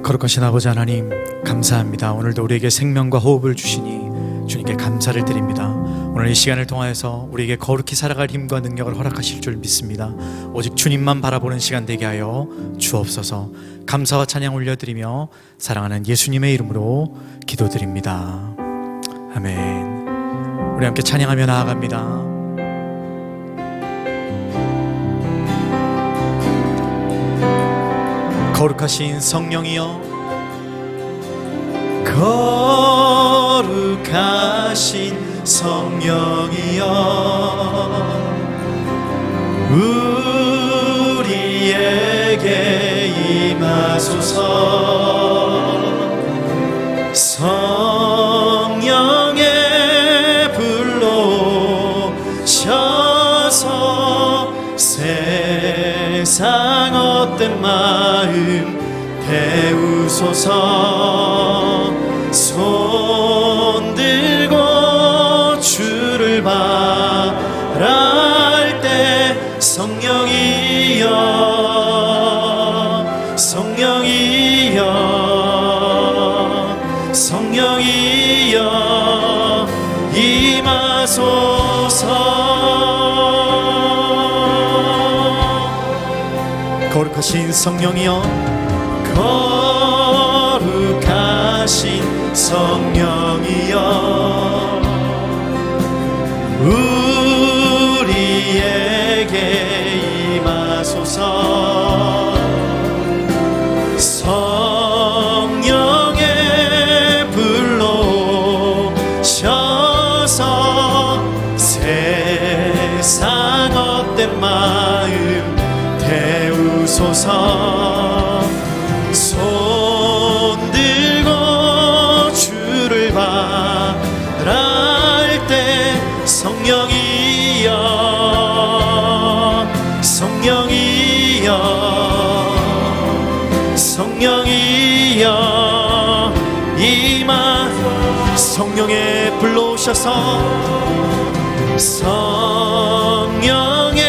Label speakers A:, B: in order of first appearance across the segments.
A: 거룩하신 아버지 하나님, 감사합니다. 오늘도 우리에게 생명과 호흡을 주시니 주님께 감사를 드립니다. 오늘 이 시간을 통하여서 우리에게 거룩히 살아갈 힘과 능력을 허락하실 줄 믿습니다. 오직 주님만 바라보는 시간 되게 하여 주옵소서. 감사와 찬양 올려드리며 사랑하는 예수님의 이름으로 기도드립니다. 아멘. 우리 함께 찬양하며 나아갑니다. 거룩하신 성령이여, 거룩하신 성령이여, 우리에게 임하소서. 성령의 불로 셔서 세상 헛된 마음 태우소서. 손 들고 주를 바랄 때 성령이여, 성령이여, 성령이여 임하소서. 거룩하신 성령이여, 거룩하신 성령이여, 우리에게 임하소서. 성령의 불로 셔서 세상 헛된 마음 태우소서. 손 들고 주를 바랄 때 성령이여, 성령이여, 성령이여 임하. 성령의 불로 오셔서, 성령의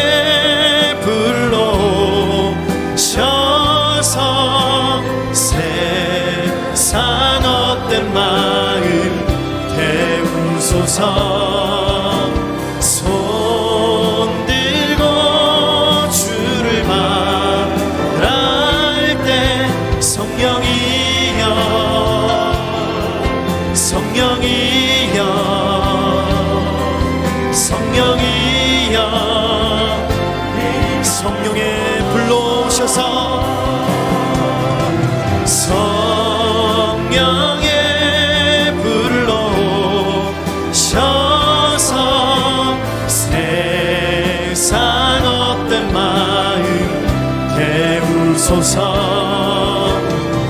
A: 불로 셔서 세상 헛된 마음 태우소서. 손 들고 주를 바랄 때 성령이여, 성령이여, 성령이여 성령의 불로 오셔서, 성령의 불로 셔서 세상 헛된 마음 태우소서.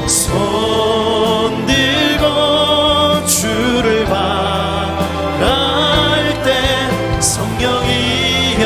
A: 손 들고 주를 바랄 때 성령이여,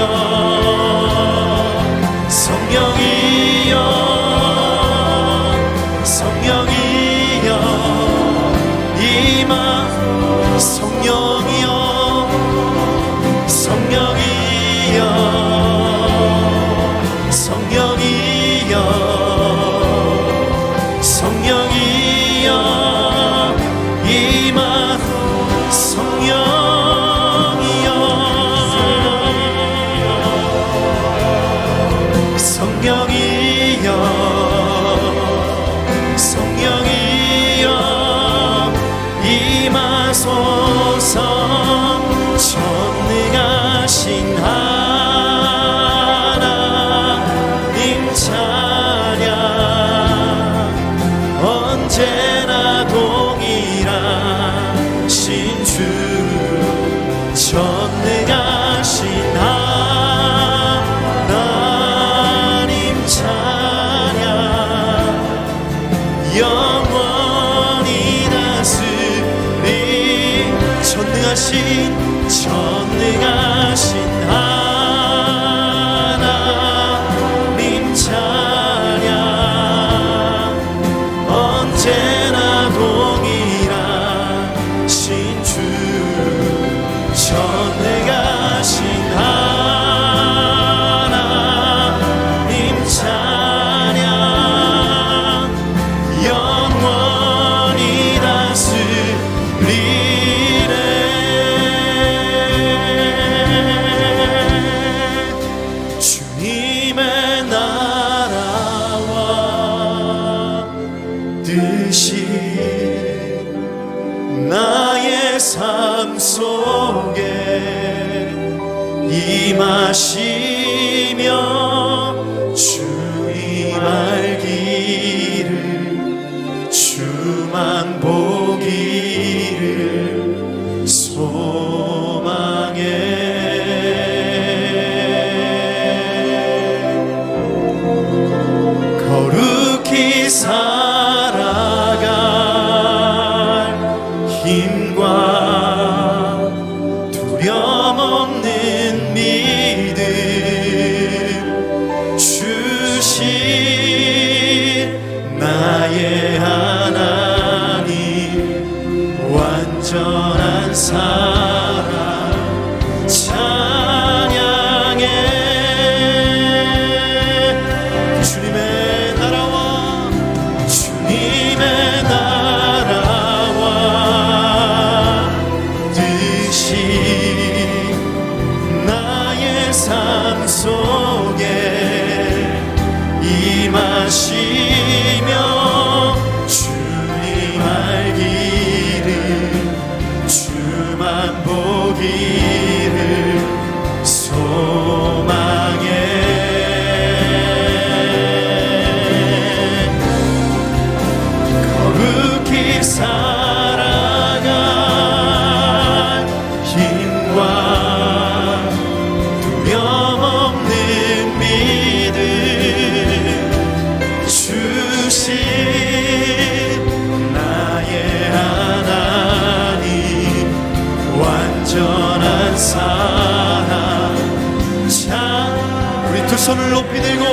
A: 우리 두 손을 높이 들고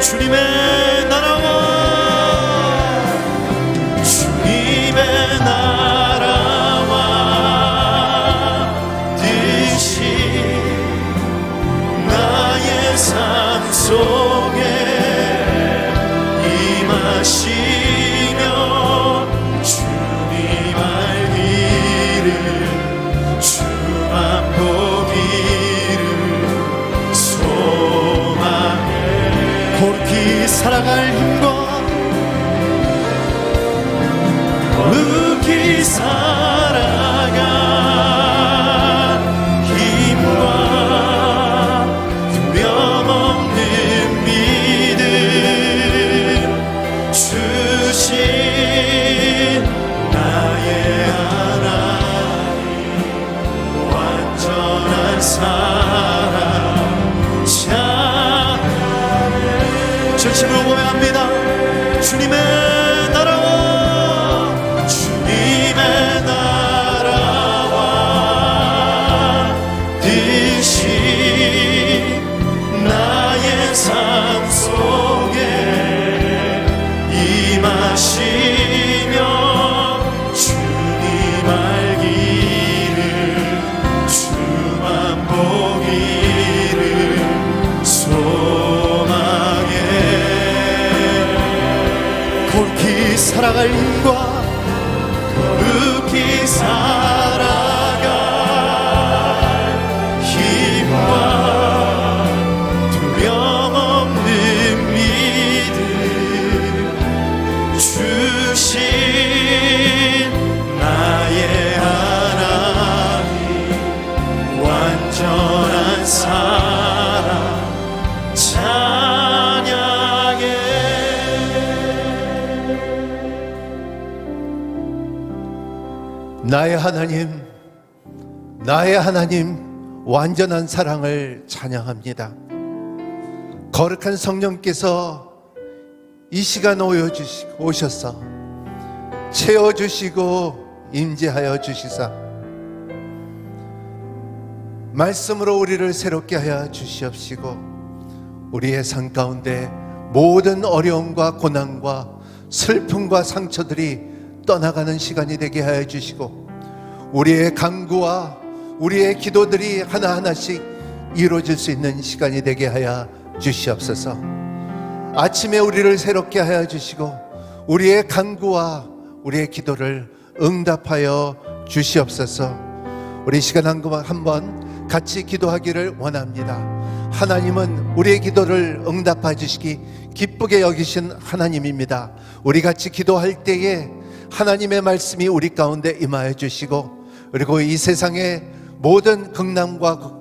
A: 주님의 나라와 주님의 나라와 뜻이 나의 삶 속에 임하시며 주님 알기를 주만 보기를 소망해 거룩히 살아갈 힘과 거룩히 살아갈 힘과 두려움 없는 믿음 주신 나의 하나님 완전한 사랑 찬양해 진심으로 고백합니다. 주님의 나라와 주님의 나라와 뜻이 나의 삶 속에 임하시며 주님 알기를 주만 보기를 소망해 거룩히 살아갈 힘과 거룩히 살아갈 힘과 두려움 없는 믿음 주신 나의 하나님 완전한 사랑 찬양해
B: 나의 하나님, 나의 하나님 완전한 사랑을 찬양합니다. 거룩한 성령께서 이 시간 오셔서 채워주시고 임재하여 주시사 말씀으로 우리를 새롭게 하여 주시옵시고 우리의 삶 가운데 모든 어려움과 고난과 슬픔과 상처들이 떠나가는 시간이 되게 하여 주시고 우리의 간구와 우리의 기도들이 하나하나씩 이루어질 수 있는 시간이 되게 하여 주시옵소서. 아침에 우리를 새롭게 하여 주시고 우리의 간구와 우리의 기도를 응답하여 주시옵소서. 우리 시간 한번 같이 기도하기를 원합니다. 하나님은 우리의 기도를 응답해 주시기 기쁘게 여기신 하나님입니다. 우리 같이 기도할 때에 하나님의 말씀이 우리 가운데 임하여 주시고 그리고 이 세상의 모든 극난과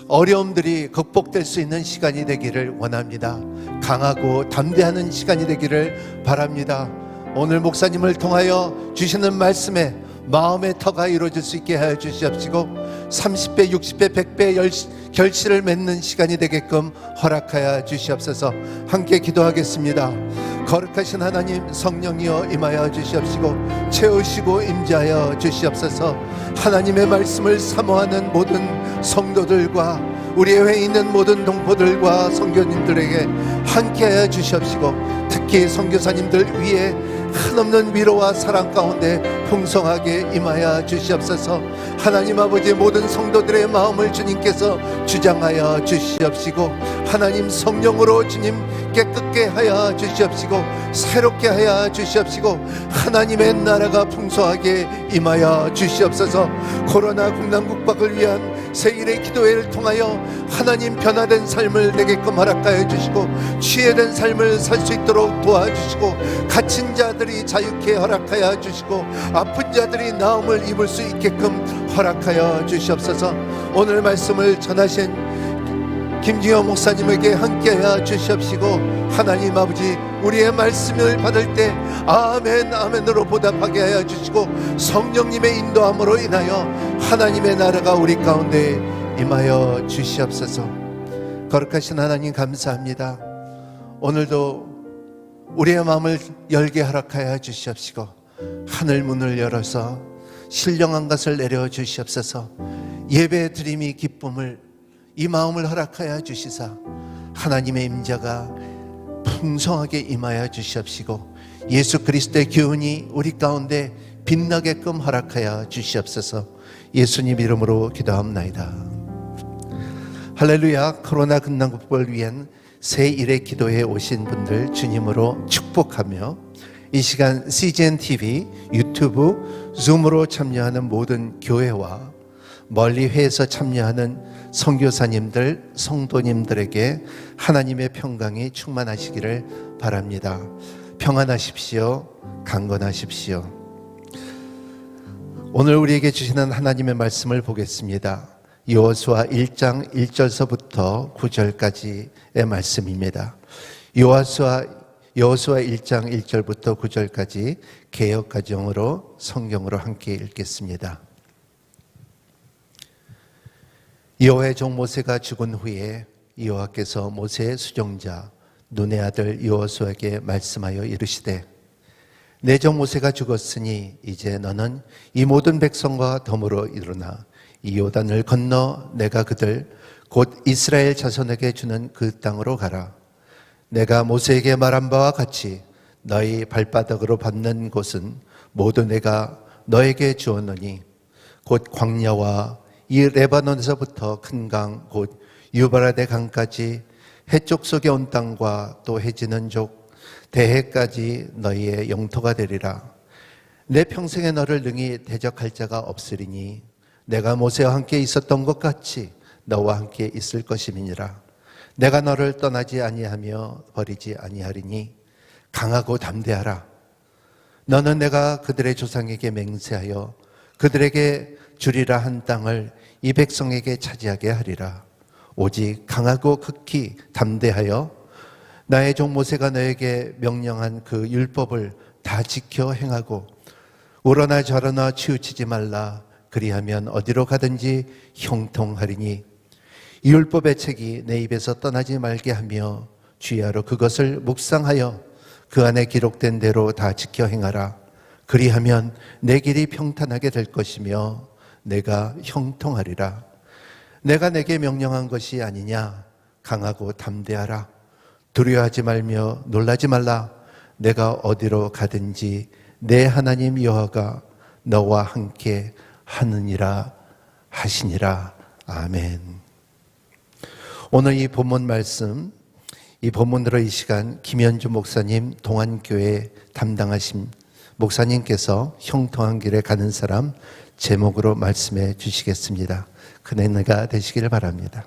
B: 어려움들이 극복될 수 있는 시간이 되기를 원합니다. 강하고 담대하는 시간이 되기를 바랍니다. 오늘 목사님을 통하여 주시는 말씀에 마음의 터가 이루어질 수 있게 하여 주시옵시고 30배, 60배, 100배 결실을 맺는 시간이 되게끔 허락하여 주시옵소서. 함께 기도하겠습니다. 거룩하신 하나님 성령이여 임하여 주시옵시고 채우시고 임재하여 주시옵소서. 하나님의 말씀을 사모하는 모든 성도들과 우리 회에 있는 모든 동포들과 선교님들에게 함께하여 주시옵시고 특히 선교사님들 위에 한없는 위로와 사랑 가운데 풍성하게 임하여 주시옵소서. 하나님 아버지의 모든 성도들의 마음을 주님께서 주장하여 주시옵시고 하나님 성령으로 주님 깨끗게 하여 주시옵시고 새롭게 하여 주시옵시고 하나님의 나라가 풍성하게 임하여 주시옵소서. 코로나 국난 국박을 위한 세일의 기도회를 통하여 하나님 변화된 삶을 되게끔 허락하여 주시고 치유된 삶을 살 수 있도록 도와주시고 갇힌 자들이 자유케 허락하여 주시고 아픈 자들이 나음을 입을 수 있게끔 허락하여 주시옵소서. 오늘 말씀을 전하신 김지호 목사님에게 함께하여 주시옵시고 하나님 아버지 우리의 말씀을 받을 때 아멘 아멘으로 보답하게 하여 주시고 성령님의 인도함으로 인하여 하나님의 나라가 우리 가운데 임하여 주시옵소서. 거룩하신 하나님 감사합니다. 오늘도 우리의 마음을 열게 허락하여 주시옵시고 하늘 문을 열어서 신령한 것을 내려 주시옵소서. 예배 드림이 기쁨을 이 마음을 허락하여 주시사 하나님의 임재가 풍성하게 임하여 주시옵시고 예수 그리스도의 기운이 우리 가운데 빛나게끔 허락하여 주시옵소서. 예수님 이름으로 기도합나이다. 할렐루야. 코로나 근당국법을 위한 새 일의 기도에 오신 분들 주님으로 축복하며 이 시간 CGN TV, 유튜브, 줌으로 참여하는 모든 교회와 멀리 회에서 참여하는 선교사님들, 성도님들에게 하나님의 평강이 충만하시기를 바랍니다. 평안하십시오. 강건하십시오. 오늘 우리에게 주시는 하나님의 말씀을 보겠습니다. 여호수아 1장 1절서부터 9절까지의 말씀입니다. 여호수아 1장 1절부터 9절까지 개역가정으로 성경으로 함께 읽겠습니다. 여호와의 종 모세가 죽은 후에 여호와께서 모세의 수종자 눈의 아들 여호수아에게 말씀하여 이르시되 내 종 모세가 죽었으니 이제 너는 이 모든 백성과 더불어 일어나 이 요단을 건너 내가 그들 곧 이스라엘 자손에게 주는 그 땅으로 가라. 내가 모세에게 말한 바와 같이 너희 발바닥으로 밟는 곳은 모두 내가 너에게 주었노니 곧 광야와 이 레바논에서부터 큰 강 곧 유브라데 강까지 해쪽 속에 온 땅과 또 해지는 족 대해까지 너희의 영토가 되리라. 내 평생에 너를 능히 대적할 자가 없으리니 내가 모세와 함께 있었던 것 같이 너와 함께 있을 것임이니라. 내가 너를 떠나지 아니하며 버리지 아니하리니 강하고 담대하라. 너는 내가 그들의 조상에게 맹세하여 그들에게 주리라 한 땅을 이 백성에게 차지하게 하리라. 오직 강하고 극히 담대하여 나의 종 모세가 너에게 명령한 그 율법을 다 지켜 행하고 우러나 저러나 치우치지 말라. 그리하면 어디로 가든지 형통하리니 이 율법의 책이 내 입에서 떠나지 말게 하며 주야로 그것을 묵상하여 그 안에 기록된 대로 다 지켜 행하라. 그리하면 내 길이 평탄하게 될 것이며 내가 형통하리라. 내가 내게 명령한 것이 아니냐. 강하고 담대하라. 두려워하지 말며 놀라지 말라. 내가 어디로 가든지 내 하나님 여호와가 너와 함께 하느니라 하시니라. 아멘. 오늘 이 본문 말씀, 이 본문으로 이 시간 김현주 목사님 동안교회 담당하신 목사님께서 형통한 길에 가는 사람 제목으로 말씀해 주시겠습니다. 큰 은혜가 되시기를 바랍니다.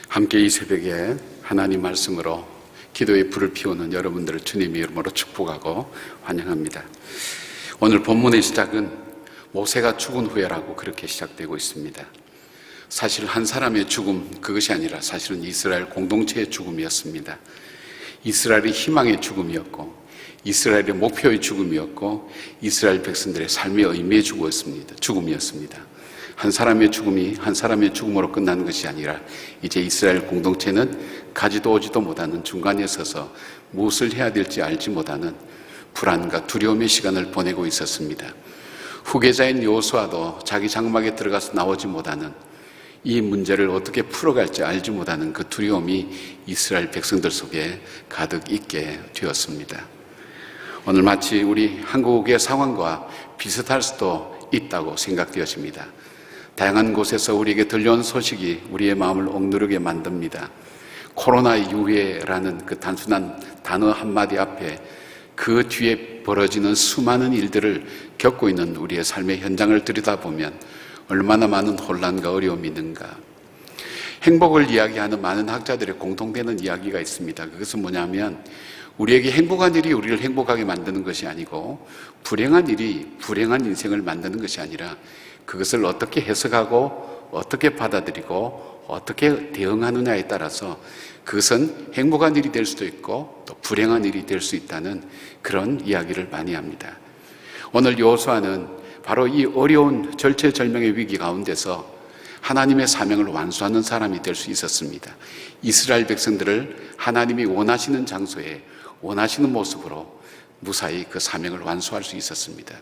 C: 함께 이 새벽에 하나님 말씀으로 기도의 불을 피우는 여러분들을 주님 이름으로 축복하고 환영합니다. 오늘 본문의 시작은 모세가 죽은 후에라고 그렇게 시작되고 있습니다. 사실 한 사람의 죽음, 그것이 아니라 사실은 이스라엘 공동체의 죽음이었습니다. 이스라엘의 희망의 죽음이었고 이스라엘의 목표의 죽음이었고 이스라엘 백성들의 삶의 의미의 죽음이었습니다. 한 사람의 죽음이 한 사람의 죽음으로 끝나는 것이 아니라 이제 이스라엘 공동체는 가지도 오지도 못하는 중간에 서서 무엇을 해야 될지 알지 못하는 불안과 두려움의 시간을 보내고 있었습니다. 후계자인 여호수아도 자기 장막에 들어가서 나오지 못하는 이 문제를 어떻게 풀어갈지 알지 못하는 그 두려움이 이스라엘 백성들 속에 가득 있게 되었습니다. 오늘 마치 우리 한국의 상황과 비슷할 수도 있다고 생각되어집니다. 다양한 곳에서 우리에게 들려온 소식이 우리의 마음을 억누르게 만듭니다. 코로나 이후에라는 그 단순한 단어 한마디 앞에 그 뒤에 벌어지는 수많은 일들을 겪고 있는 우리의 삶의 현장을 들여다보면 얼마나 많은 혼란과 어려움이 있는가. 행복을 이야기하는 많은 학자들의 공통되는 이야기가 있습니다. 그것은 뭐냐면 우리에게 행복한 일이 우리를 행복하게 만드는 것이 아니고 불행한 일이 불행한 인생을 만드는 것이 아니라 그것을 어떻게 해석하고 어떻게 받아들이고 어떻게 대응하느냐에 따라서 그것은 행복한 일이 될 수도 있고 또 불행한 일이 될 수 있다는 그런 이야기를 많이 합니다. 오늘 여호수아는 바로 이 어려운 절체절명의 위기 가운데서 하나님의 사명을 완수하는 사람이 될 수 있었습니다. 이스라엘 백성들을 하나님이 원하시는 장소에 원하시는 모습으로 무사히 그 사명을 완수할 수 있었습니다.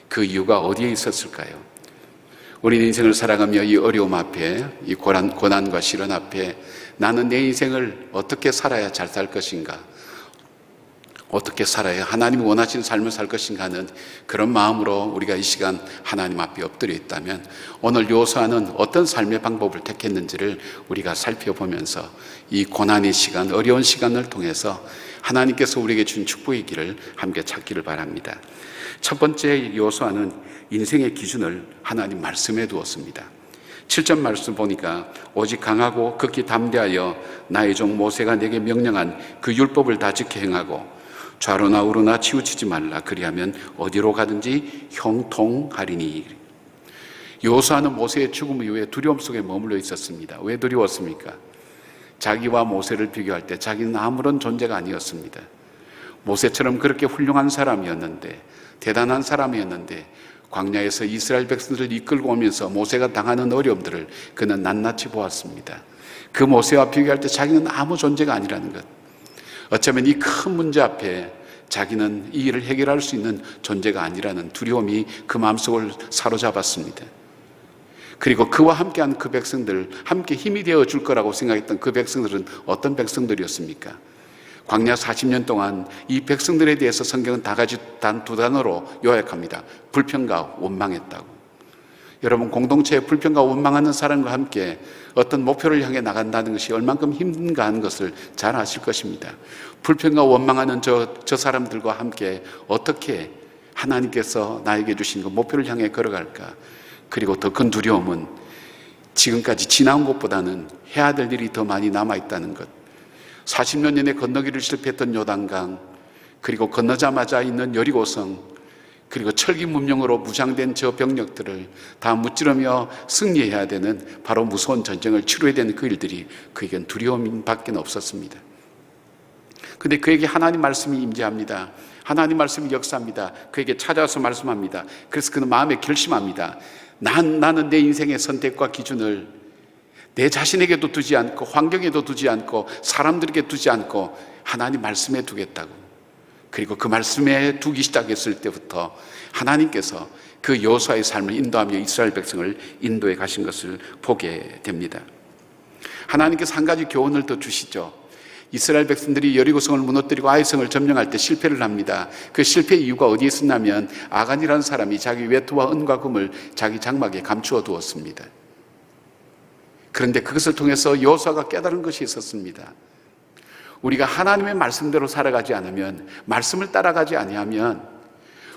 C: 그 이유가 어디에 있었을까요? 우리 인생을 살아가며 이 어려움 앞에, 이 고난과 시련 앞에 나는 내 인생을 어떻게 살아야 잘 살 것인가, 어떻게 살아야 하나님이 원하시는 삶을 살 것인가 하는 그런 마음으로 우리가 이 시간 하나님 앞에 엎드려 있다면 오늘 요수아는 어떤 삶의 방법을 택했는지를 우리가 살펴보면서 이 고난의 시간, 어려운 시간을 통해서 하나님께서 우리에게 준 축복의 길을 함께 찾기를 바랍니다. 첫 번째 요수아는 인생의 기준을 하나님 말씀에 두었습니다. 7절 말씀 보니까 오직 강하고 극히 담대하여 나의 종 모세가 내게 명령한 그 율법을 다 지켜 행하고 좌로나 우로나 치우치지 말라. 그리하면 어디로 가든지 형통하리니. 요수아는 모세의 죽음 이후에 두려움 속에 머물러 있었습니다. 왜 두려웠습니까? 자기와 모세를 비교할 때 자기는 아무런 존재가 아니었습니다. 모세처럼 그렇게 훌륭한 사람이었는데, 대단한 사람이었는데 광야에서 이스라엘 백성들을 이끌고 오면서 모세가 당하는 어려움들을 그는 낱낱이 보았습니다. 그 모세와 비교할 때 자기는 아무 존재가 아니라는 것, 어쩌면 이 큰 문제 앞에 자기는 이 일을 해결할 수 있는 존재가 아니라는 두려움이 그 마음속을 사로잡았습니다. 그리고 그와 함께한 그 백성들, 함께 힘이 되어 줄 거라고 생각했던 그 백성들은 어떤 백성들이었습니까? 광야 40년 동안 이 백성들에 대해서 성경은 단 두 단어로 요약합니다. 불평과 원망했다고. 여러분, 공동체에 불평과 원망하는 사람과 함께 어떤 목표를 향해 나간다는 것이 얼만큼 힘든가 하는 것을 잘 아실 것입니다. 불평과 원망하는 저 사람들과 함께 어떻게 하나님께서 나에게 주신 그 목표를 향해 걸어갈까? 그리고 더 큰 두려움은 지금까지 지나온 것보다는 해야 될 일이 더 많이 남아있다는 것. 40년 전에 건너기를 실패했던 요단강, 그리고 건너자마자 있는 여리고성, 그리고 철기 문명으로 무장된 저 병력들을 다 무찌르며 승리해야 되는 바로 무서운 전쟁을 치러야 되는 그 일들이 그에겐 두려움밖에 없었습니다. 그런데 그에게 하나님 말씀이 임재합니다. 하나님 말씀이 역사합니다. 그에게 찾아와서 말씀합니다. 그래서 그는 마음에 결심합니다. 나는 내 인생의 선택과 기준을 내 자신에게도 두지 않고 환경에도 두지 않고 사람들에게 두지 않고 하나님 말씀에 두겠다고. 그리고 그 말씀에 두기 시작했을 때부터 하나님께서 그 여호수아의 삶을 인도하며 이스라엘 백성을 인도해 가신 것을 보게 됩니다. 하나님께서 한 가지 교훈을 더 주시죠. 이스라엘 백성들이 여리고성을 무너뜨리고 아이성을 점령할 때 실패를 합니다. 그 실패의 이유가 어디에 있었냐면 아간이라는 사람이 자기 외투와 은과 금을 자기 장막에 감추어 두었습니다. 그런데 그것을 통해서 여호수아가 깨달은 것이 있었습니다. 우리가 하나님의 말씀대로 살아가지 않으면, 말씀을 따라가지 아니하면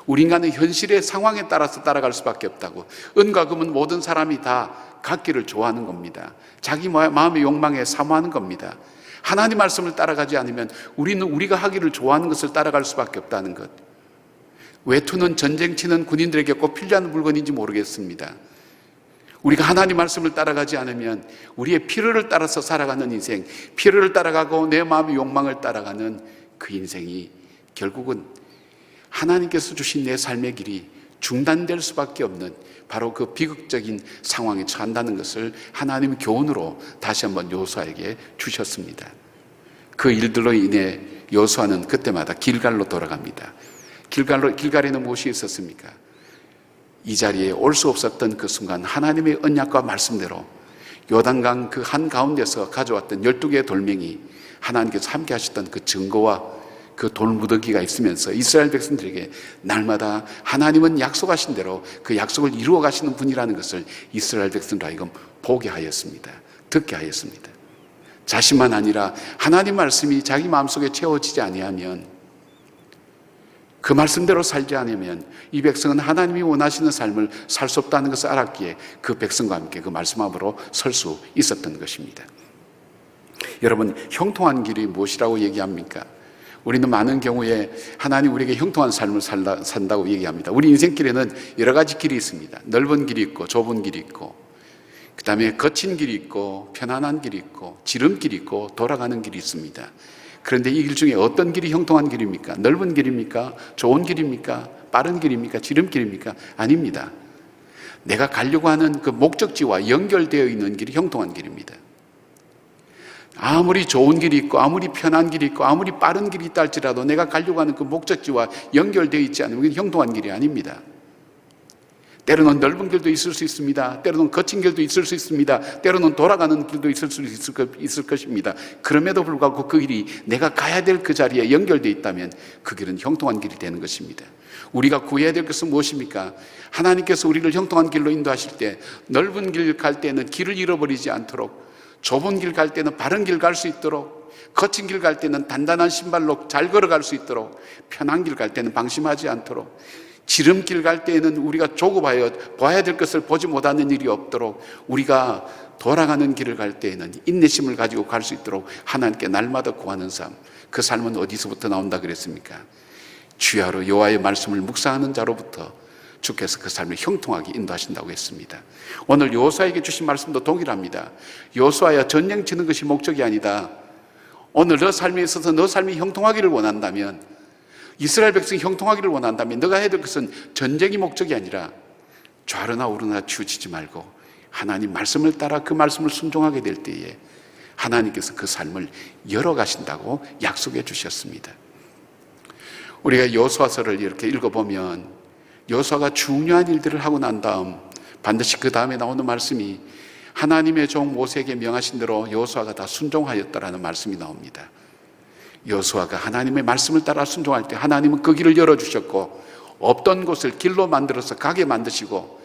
C: 우리 인간은 현실의 상황에 따라서 따라갈 수밖에 없다고. 은과 금은 모든 사람이 다 갖기를 좋아하는 겁니다. 자기 마음의 욕망에 사모하는 겁니다. 하나님 말씀을 따라가지 않으면 우리는 우리가 하기를 좋아하는 것을 따라갈 수밖에 없다는 것. 외투는 전쟁 치는 군인들에게 꼭 필요한 물건인지 모르겠습니다. 우리가 하나님 말씀을 따라가지 않으면 우리의 필요를 따라서 살아가는 인생, 필요를 따라가고 내 마음의 욕망을 따라가는 그 인생이 결국은 하나님께서 주신 내 삶의 길이 중단될 수밖에 없는 바로 그 비극적인 상황에 처한다는 것을 하나님의 교훈으로 다시 한번 여호수아에게 주셨습니다. 그 일들로 인해 여호수아는 그때마다 길갈로 돌아갑니다. 길갈에는 무엇이 있었습니까? 이 자리에 올 수 없었던 그 순간 하나님의 언약과 말씀대로 요단강 그 한가운데서 가져왔던 12개의 돌멩이, 하나님께서 함께 하셨던 그 증거와 그 돌무더기가 있으면서 이스라엘 백성들에게 날마다 하나님은 약속하신 대로 그 약속을 이루어 가시는 분이라는 것을 이스라엘 백성들 하여금 보게 하였습니다. 듣게 하였습니다. 자신만 아니라 하나님 말씀이 자기 마음속에 채워지지 아니하면, 그 말씀대로 살지 않으면 이 백성은 하나님이 원하시는 삶을 살 수 없다는 것을 알았기에 그 백성과 함께 그 말씀 앞으로 설 수 있었던 것입니다. 여러분, 형통한 길이 무엇이라고 얘기합니까? 우리는 많은 경우에 하나님 우리에게 형통한 삶을 산다고 얘기합니다. 우리 인생길에는 여러 가지 길이 있습니다. 넓은 길이 있고 좁은 길이 있고, 그 다음에 거친 길이 있고 편안한 길이 있고 지름길이 있고 돌아가는 길이 있습니다. 그런데 이 길 중에 어떤 길이 형통한 길입니까? 넓은 길입니까? 좋은 길입니까? 빠른 길입니까? 지름길입니까? 아닙니다. 내가 가려고 하는 그 목적지와 연결되어 있는 길이 형통한 길입니다. 아무리 좋은 길이 있고 아무리 편한 길이 있고 아무리 빠른 길이 있다 할지라도 내가 가려고 하는 그 목적지와 연결되어 있지 않으면 그게 형통한 길이 아닙니다. 때로는 넓은 길도 있을 수 있습니다. 때로는 거친 길도 있을 수 있습니다. 때로는 돌아가는 길도 있을 수 있을 것입니다. 그럼에도 불구하고 그 길이 내가 가야 될 그 자리에 연결되어 있다면 그 길은 형통한 길이 되는 것입니다. 우리가 구해야 될 것은 무엇입니까? 하나님께서 우리를 형통한 길로 인도하실 때 넓은 길 갈 때는 길을 잃어버리지 않도록, 좁은 길 갈 때는 바른 길 갈 수 있도록, 거친 길 갈 때는 단단한 신발로 잘 걸어갈 수 있도록, 편한 길 갈 때는 방심하지 않도록, 지름길 갈 때에는 우리가 조급하여 봐야 될 것을 보지 못하는 일이 없도록, 우리가 돌아가는 길을 갈 때에는 인내심을 가지고 갈 수 있도록 하나님께 날마다 구하는 삶. 그 삶은 어디서부터 나온다 그랬습니까? 주야로 여호와의 말씀을 묵상하는 자로부터 주께서 그 삶을 형통하게 인도하신다고 했습니다. 오늘 여호수아에게 주신 말씀도 동일합니다. 여호수아야, 전쟁 치는 것이 목적이 아니다. 오늘 너 삶에 있어서 너 삶이 형통하기를 원한다면, 이스라엘 백성이 형통하기를 원한다면 너가 해야 될 것은 전쟁이 목적이 아니라 좌르나 우르나 치우치지 말고 하나님 말씀을 따라 그 말씀을 순종하게 될 때에 하나님께서 그 삶을 열어가신다고 약속해 주셨습니다. 우리가 여호수아서를 이렇게 읽어보면 여호수아가 중요한 일들을 하고 난 다음 반드시 그 다음에 나오는 말씀이 하나님의 종 모세에게 명하신 대로 여호수아가 다 순종하였다라는 말씀이 나옵니다. 여호수아가 하나님의 말씀을 따라 순종할 때 하나님은 그 길을 열어주셨고, 없던 곳을 길로 만들어서 가게 만드시고,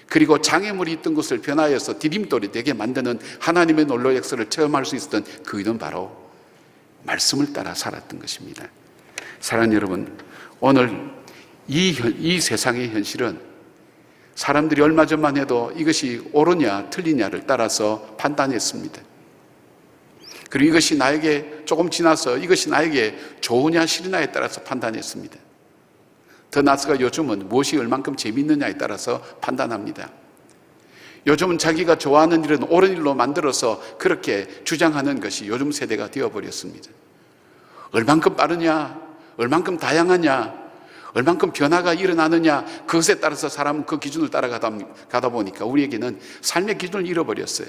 C: 그리고 장애물이 있던 곳을 변화해서 디딤돌이 되게 만드는 하나님의 놀라운 역사를 체험할 수 있었던 그 일은 바로 말씀을 따라 살았던 것입니다. 사랑하는 여러분, 오늘 이 세상의 현실은 사람들이 얼마 전만 해도 이것이 옳으냐 틀리냐를 따라서 판단했습니다. 그리고 이것이 나에게 조금 지나서 이것이 나에게 좋으냐 싫으냐에 따라서 판단했습니다. 더 나아가 요즘은 무엇이 얼만큼 재미있느냐에 따라서 판단합니다. 요즘은 자기가 좋아하는 일은 옳은 일로 만들어서 그렇게 주장하는 것이 요즘 세대가 되어버렸습니다. 얼만큼 빠르냐, 얼만큼 다양하냐, 얼만큼 변화가 일어나느냐, 그것에 따라서 사람은 그 기준을 따라가다 보니까 우리에게는 삶의 기준을 잃어버렸어요.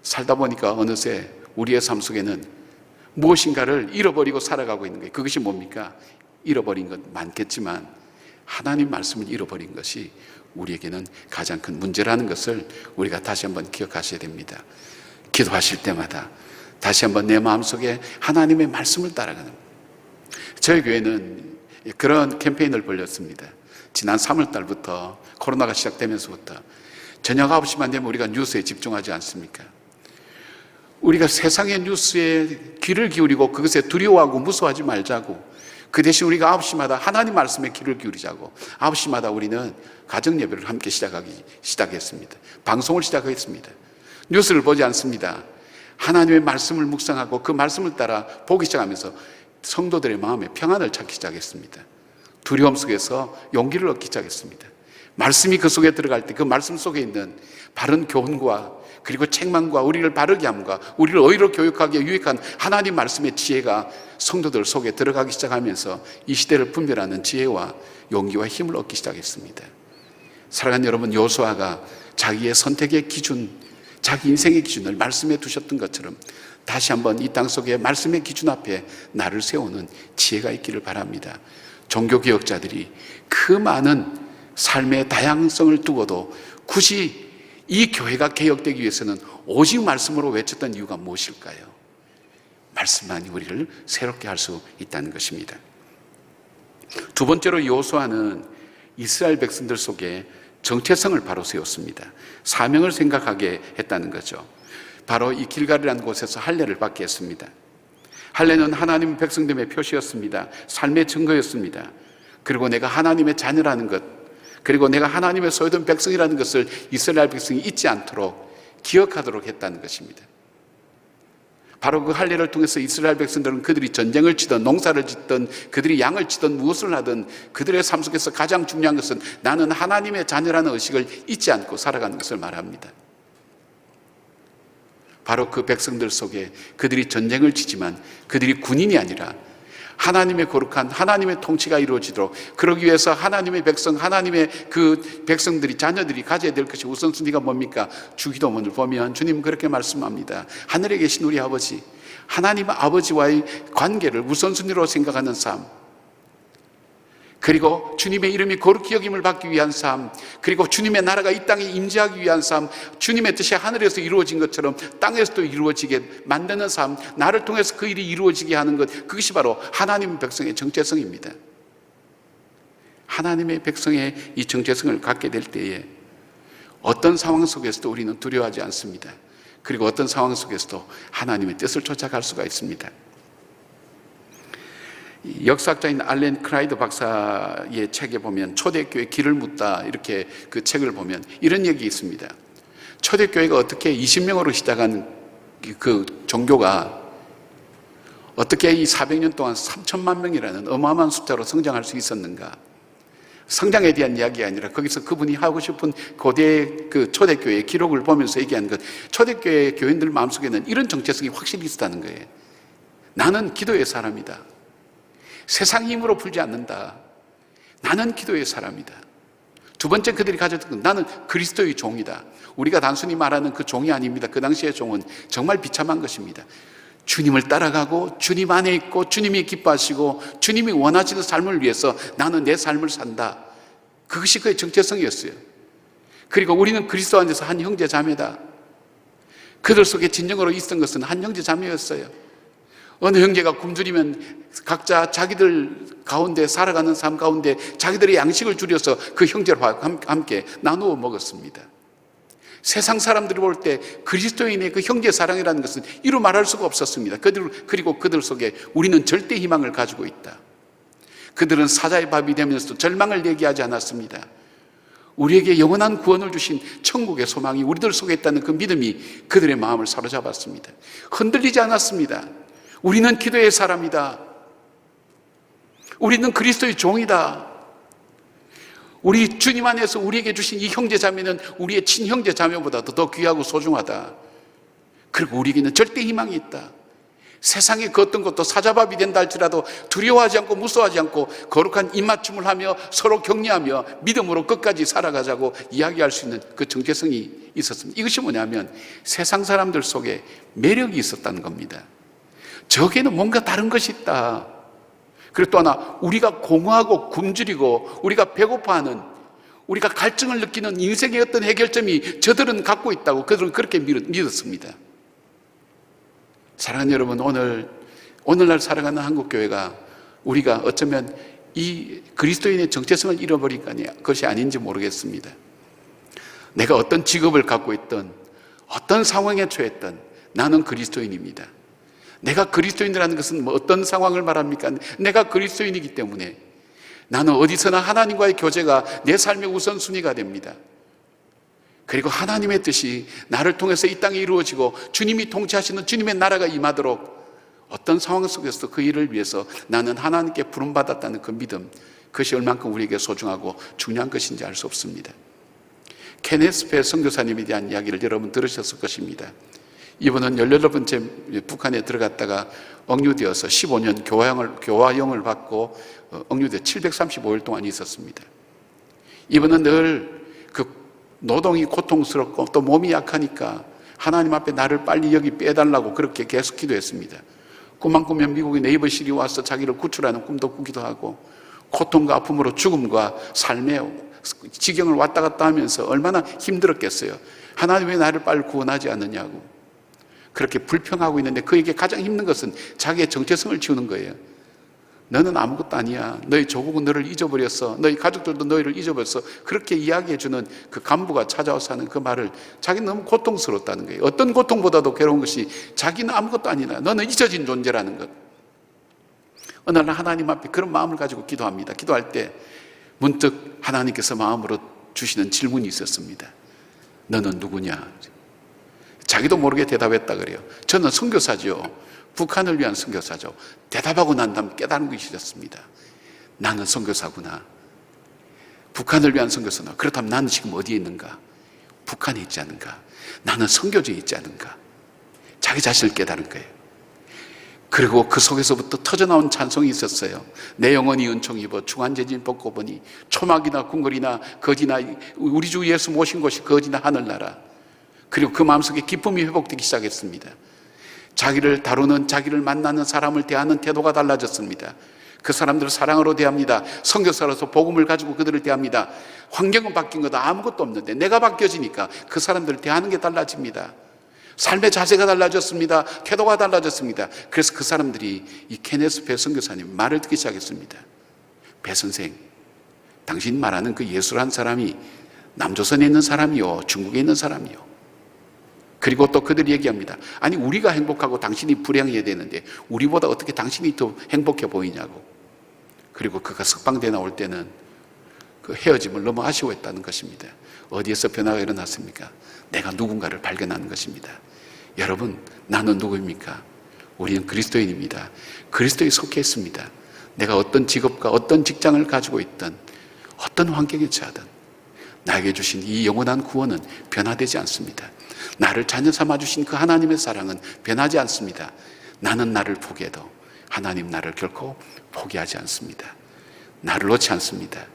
C: 살다 보니까 어느새 우리의 삶 속에는 무엇인가를 잃어버리고 살아가고 있는 거예요. 그것이 뭡니까? 잃어버린 것 많겠지만 하나님 말씀을 잃어버린 것이 우리에게는 가장 큰 문제라는 것을 우리가 다시 한번 기억하셔야 됩니다. 기도하실 때마다 다시 한번 내 마음속에 하나님의 말씀을 따라가는, 저희 교회는 그런 캠페인을 벌였습니다. 지난 3월 달부터 코로나가 시작되면서부터 저녁 9시만 되면 우리가 뉴스에 집중하지 않습니까? 우리가 세상의 뉴스에 귀를 기울이고 그것에 두려워하고 무서워하지 말자고, 그 대신 우리가 9시마다 하나님 말씀에 귀를 기울이자고 9시마다 우리는 가정 예배를 함께 시작했습니다. 방송을 시작했습니다. 뉴스를 보지 않습니다. 하나님의 말씀을 묵상하고 그 말씀을 따라 보기 시작하면서 성도들의 마음에 평안을 찾기 시작했습니다. 두려움 속에서 용기를 얻기 시작했습니다. 말씀이 그 속에 들어갈 때 그 말씀 속에 있는 바른 교훈과 그리고 책망과 우리를 바르게 함과 우리를 의로 교육하기에 유익한 하나님 말씀의 지혜가 성도들 속에 들어가기 시작하면서 이 시대를 분별하는 지혜와 용기와 힘을 얻기 시작했습니다. 사랑하는 여러분, 여호수아가 자기의 선택의 기준, 자기 인생의 기준을 말씀에 두셨던 것처럼 다시 한번 이 땅 속에 말씀의 기준 앞에 나를 세우는 지혜가 있기를 바랍니다. 종교개혁자들이 그 많은 삶의 다양성을 두고도 굳이 이 교회가 개혁되기 위해서는 오직 말씀으로 외쳤던 이유가 무엇일까요? 말씀만이 우리를 새롭게 할 수 있다는 것입니다. 두 번째로 여호수아는 이스라엘 백성들 속에 정체성을 바로 세웠습니다. 사명을 생각하게 했다는 거죠. 바로 이 길갈이라는 곳에서 할례를 받게 했습니다. 할례는 하나님 백성됨의 표시였습니다. 삶의 증거였습니다. 그리고 내가 하나님의 자녀라는 것, 그리고 내가 하나님의 소유된 백성이라는 것을 이스라엘 백성이 잊지 않도록 기억하도록 했다는 것입니다. 바로 그 할례를 통해서 이스라엘 백성들은 그들이 전쟁을 치든 농사를 짓든 그들이 양을 치든 무엇을 하든 그들의 삶 속에서 가장 중요한 것은 나는 하나님의 자녀라는 의식을 잊지 않고 살아가는 것을 말합니다. 바로 그 백성들 속에 그들이 전쟁을 치지만 그들이 군인이 아니라 하나님의 거룩한 하나님의 통치가 이루어지도록, 그러기 위해서 하나님의 백성, 하나님의 그 백성들이, 자녀들이 가져야 될 것이 우선순위가 뭡니까? 주기도문을 보면 주님 그렇게 말씀합니다. 하늘에 계신 우리 아버지, 하나님 아버지와의 관계를 우선순위로 생각하는 삶, 그리고 주님의 이름이 거룩히 여김을 받기 위한 삶, 그리고 주님의 나라가 이 땅에 임재하기 위한 삶, 주님의 뜻이 하늘에서 이루어진 것처럼 땅에서도 이루어지게 만드는 삶, 나를 통해서 그 일이 이루어지게 하는 것, 그것이 바로 하나님 백성의 정체성입니다. 하나님의 백성의 이 정체성을 갖게 될 때에 어떤 상황 속에서도 우리는 두려워하지 않습니다. 그리고 어떤 상황 속에서도 하나님의 뜻을 쫓아갈 수가 있습니다. 역사학자인 알렌 크라이더 박사의 책에 보면 초대교회 길을 묻다, 이렇게 그 책을 보면 이런 얘기 있습니다. 초대교회가 어떻게 20명으로 시작한 그 종교가 어떻게 이 400년 동안 3천만 명이라는 어마어마한 숫자로 성장할 수 있었는가? 성장에 대한 이야기가 아니라 거기서 그분이 하고 싶은 고대 그 초대교회의 기록을 보면서 얘기한 것, 초대교회 교인들 마음속에는 이런 정체성이 확실히 있었다는 거예요. 나는 기도의 사람이다. 세상 힘으로 풀지 않는다. 나는 기도의 사람이다. 두 번째, 그들이 가졌던 건 나는 그리스도의 종이다. 우리가 단순히 말하는 그 종이 아닙니다. 그 당시의 종은 정말 비참한 것입니다. 주님을 따라가고 주님 안에 있고 주님이 기뻐하시고 주님이 원하시는 삶을 위해서 나는 내 삶을 산다. 그것이 그의 정체성이었어요. 그리고 우리는 그리스도 안에서 한 형제 자매다. 그들 속에 진정으로 있었던 것은 한 형제 자매였어요. 어느 형제가 굶주리면 각자 자기들 가운데 살아가는 삶 가운데 자기들의 양식을 줄여서 그 형제와 함께 나누어 먹었습니다. 세상 사람들이 볼 때 그리스도인의 그 형제 사랑이라는 것은 이루 말할 수가 없었습니다. 그리고 그들 속에 우리는 절대 희망을 가지고 있다. 그들은 사자의 밥이 되면서도 절망을 얘기하지 않았습니다. 우리에게 영원한 구원을 주신 천국의 소망이 우리들 속에 있다는 그 믿음이 그들의 마음을 사로잡았습니다. 흔들리지 않았습니다. 우리는 기도의 사람이다. 우리는 그리스도의 종이다. 우리 주님 안에서 우리에게 주신 이 형제 자매는 우리의 친형제 자매보다도 더 귀하고 소중하다. 그리고 우리에게는 절대 희망이 있다. 세상에 그 어떤 것도 사자밥이 된다 할지라도 두려워하지 않고 무서워하지 않고 거룩한 입맞춤을 하며 서로 격려하며 믿음으로 끝까지 살아가자고 이야기할 수 있는 그 정체성이 있었습니다. 이것이 뭐냐면 세상 사람들 속에 매력이 있었다는 겁니다. 저게는 뭔가 다른 것이 있다. 그리고 또 하나, 우리가 공허하고 굶주리고 우리가 배고파하는, 우리가 갈증을 느끼는 인생의 어떤 해결점이 저들은 갖고 있다고 그들은 그렇게 믿었습니다. 사랑하는 여러분, 오늘날 살아가는 한국교회가 우리가 어쩌면 이 그리스도인의 정체성을 잃어버린 것이 아닌지 모르겠습니다. 내가 어떤 직업을 갖고 있든 어떤 상황에 처했든 나는 그리스도인입니다. 내가 그리스도인이라는 것은 뭐 어떤 상황을 말합니까? 내가 그리스도인이기 때문에 나는 어디서나 하나님과의 교제가 내 삶의 우선순위가 됩니다. 그리고 하나님의 뜻이 나를 통해서 이 땅에 이루어지고 주님이 통치하시는 주님의 나라가 임하도록 어떤 상황 속에서도 그 일을 위해서 나는 하나님께 부름받았다는 그 믿음, 그것이 얼만큼 우리에게 소중하고 중요한 것인지 알 수 없습니다. 케네스 페 선교사님에 대한 이야기를 여러분 들으셨을 것입니다. 이분은 18번째 북한에 들어갔다가 억류되어서 15년 교화형을 받고 억류돼 735일 동안 있었습니다. 이분은 늘 그 노동이 고통스럽고 또 몸이 약하니까 하나님 앞에 나를 빨리 여기 빼달라고 그렇게 계속 기도했습니다. 꿈만 꾸면 미국의 네이버실이 와서 자기를 구출하는 꿈도 꾸기도 하고 고통과 아픔으로 죽음과 삶의 지경을 왔다 갔다 하면서 얼마나 힘들었겠어요. 하나님 왜 나를 빨리 구원하지 않느냐고 그렇게 불평하고 있는데 그에게 가장 힘든 것은 자기의 정체성을 지우는 거예요. 너는 아무것도 아니야. 너희 조국은 너를 잊어버렸어. 너희 가족들도 너희를 잊어버렸어. 그렇게 이야기해주는 그 간부가 찾아와서 하는 그 말을 자기는 너무 고통스럽다는 거예요. 어떤 고통보다도 괴로운 것이 자기는 아무것도 아니다. 너는 잊어진 존재라는 것. 어느 날 하나님 앞에 그런 마음을 가지고 기도합니다. 기도할 때 문득 하나님께서 마음으로 주시는 질문이 있었습니다. 너는 누구냐? 자기도 모르게 대답했다 그래요. 저는 선교사죠. 북한을 위한 선교사죠. 대답하고 난 다음 깨달은 것이 있었습니다. 나는 선교사구나. 북한을 위한 선교사나. 그렇다면 나는 지금 어디에 있는가? 북한에 있지 않은가? 나는 선교지에 있지 않은가? 자기 자신을 깨달은 거예요. 그리고 그 속에서부터 터져나온 찬송이 있었어요. 내 영혼이 은총 입어 중한제진 벗고 보니 초막이나 궁궐이나 거지나 우리 주 예수 모신 곳이 거지나 하늘나라. 그리고 그 마음속에 기쁨이 회복되기 시작했습니다. 자기를 다루는, 자기를 만나는 사람을 대하는 태도가 달라졌습니다. 그 사람들을 사랑으로 대합니다. 선교사로서 복음을 가지고 그들을 대합니다. 환경은 바뀐 것도 아무것도 없는데 내가 바뀌어지니까 그 사람들을 대하는 게 달라집니다. 삶의 자세가 달라졌습니다. 태도가 달라졌습니다. 그래서 그 사람들이 이 케네스 배 선교사님 말을 듣기 시작했습니다. 배 선생, 당신 말하는 그 예수란 사람이 남조선에 있는 사람이요, 중국에 있는 사람이요. 그리고 또 그들이 얘기합니다. 아니, 우리가 행복하고 당신이 불행해야 되는데 우리보다 어떻게 당신이 더 행복해 보이냐고. 그리고 그가 석방돼 나올 때는 그 헤어짐을 너무 아쉬워했다는 것입니다. 어디에서 변화가 일어났습니까? 내가 누군가를 발견하는 것입니다. 여러분, 나는 누구입니까? 우리는 그리스도인입니다. 그리스도에 속해 있습니다. 내가 어떤 직업과 어떤 직장을 가지고 있든 어떤 환경에 처하든 나에게 주신 이 영원한 구원은 변화되지 않습니다. 나를 자녀 삼아 주신 그 하나님의 사랑은 변하지 않습니다. 나는 나를 포기해도 하나님 나를 결코 포기하지 않습니다. 나를 놓지 않습니다.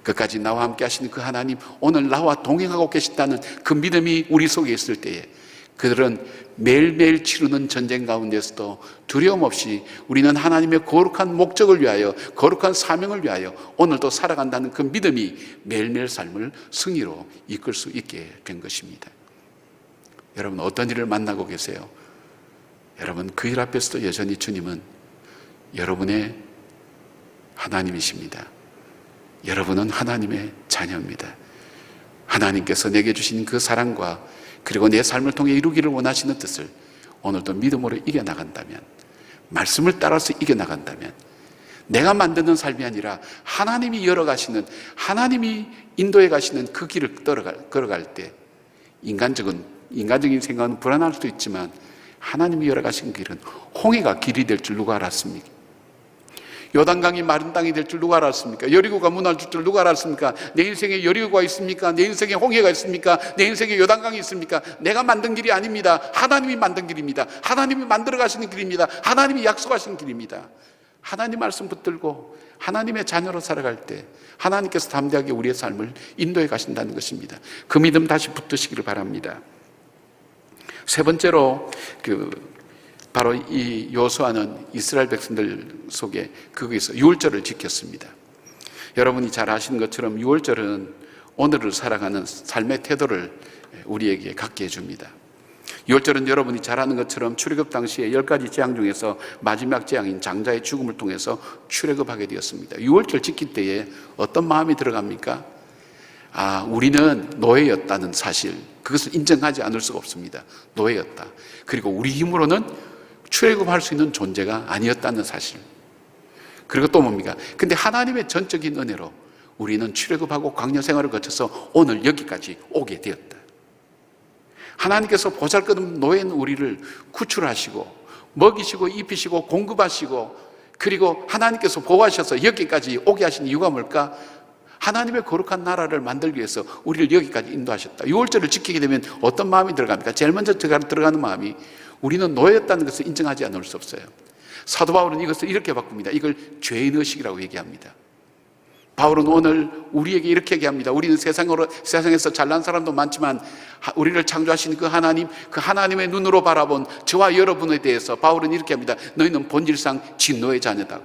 C: 끝까지 나와 함께 하시는 그 하나님, 오늘 나와 동행하고 계신다는 그 믿음이 우리 속에 있을 때에 그들은 매일매일 치르는 전쟁 가운데서도 두려움 없이 우리는 하나님의 거룩한 목적을 위하여, 거룩한 사명을 위하여 오늘도 살아간다는 그 믿음이 매일매일 삶을 승리로 이끌 수 있게 된 것입니다. 여러분, 어떤 일을 만나고 계세요? 여러분, 그 일 앞에서도 여전히 주님은 여러분의 하나님이십니다. 여러분은 하나님의 자녀입니다. 하나님께서 내게 주신 그 사랑과 그리고 내 삶을 통해 이루기를 원하시는 뜻을 오늘도 믿음으로 이겨나간다면, 말씀을 따라서 이겨나간다면, 내가 만드는 삶이 아니라 하나님이 열어가시는, 하나님이 인도해 가시는 그 길을 걸어갈 때 인간적인 생각은 불안할 수도 있지만 하나님이 열어가신 길은 홍해가 길이 될 줄 누가 알았습니까? 요단강이 마른 땅이 될 줄 누가 알았습니까? 여리고가 무너질 줄 누가 알았습니까? 내 인생에 여리고가 있습니까? 내 인생에 홍해가 있습니까? 내 인생에 요단강이 있습니까? 내가 만든 길이 아닙니다. 하나님이 만든 길입니다. 하나님이 만들어 가시는 길입니다. 하나님이 약속하신 길입니다. 하나님 말씀 붙들고 하나님의 자녀로 살아갈 때 하나님께서 담대하게 우리의 삶을 인도해 가신다는 것입니다. 그 믿음 다시 붙드시기를 바랍니다. 세 번째로 바로 이 여호수아는 이스라엘 백성들 속에 거기서 유월절을 지켰습니다. 여러분이 잘 아시는 것처럼 유월절은 오늘을 살아가는 삶의 태도를 우리에게 갖게 해줍니다. 유월절은 여러분이 잘 아는 것처럼 출애굽 당시에 10가지 재앙 중에서 마지막 재앙인 장자의 죽음을 통해서 출애굽하게 되었습니다. 유월절 지킬 때에 어떤 마음이 들어갑니까? 우리는 노예였다는 사실, 그것을 인정하지 않을 수가 없습니다. 노예였다. 그리고 우리 힘으로는 출애굽할 수 있는 존재가 아니었다는 사실. 그리고 또 뭡니까? 근데 하나님의 전적인 은혜로 우리는 출애굽하고 광야 생활을 거쳐서 오늘 여기까지 오게 되었다. 하나님께서 보잘것없는 노예인 우리를 구출하시고 먹이시고 입히시고 공급하시고 그리고 하나님께서 보호하셔서 여기까지 오게 하신 이유가 뭘까? 하나님의 거룩한 나라를 만들기 위해서 우리를 여기까지 인도하셨다. 유월절을 지키게 되면 어떤 마음이 들어갑니까? 제일 먼저 들어가는 마음이 우리는 노예였다는 것을 인정하지 않을 수 없어요. 사도 바울은 이것을 이렇게 바꿉니다. 이걸 죄인의식이라고 얘기합니다. 바울은 오늘 우리에게 이렇게 얘기합니다. 우리는 세상에서 잘난 사람도 많지만 우리를 창조하신 그 하나님, 그 하나님의 눈으로 바라본 저와 여러분에 대해서 바울은 이렇게 합니다. 너희는 본질상 진노의 자녀다고,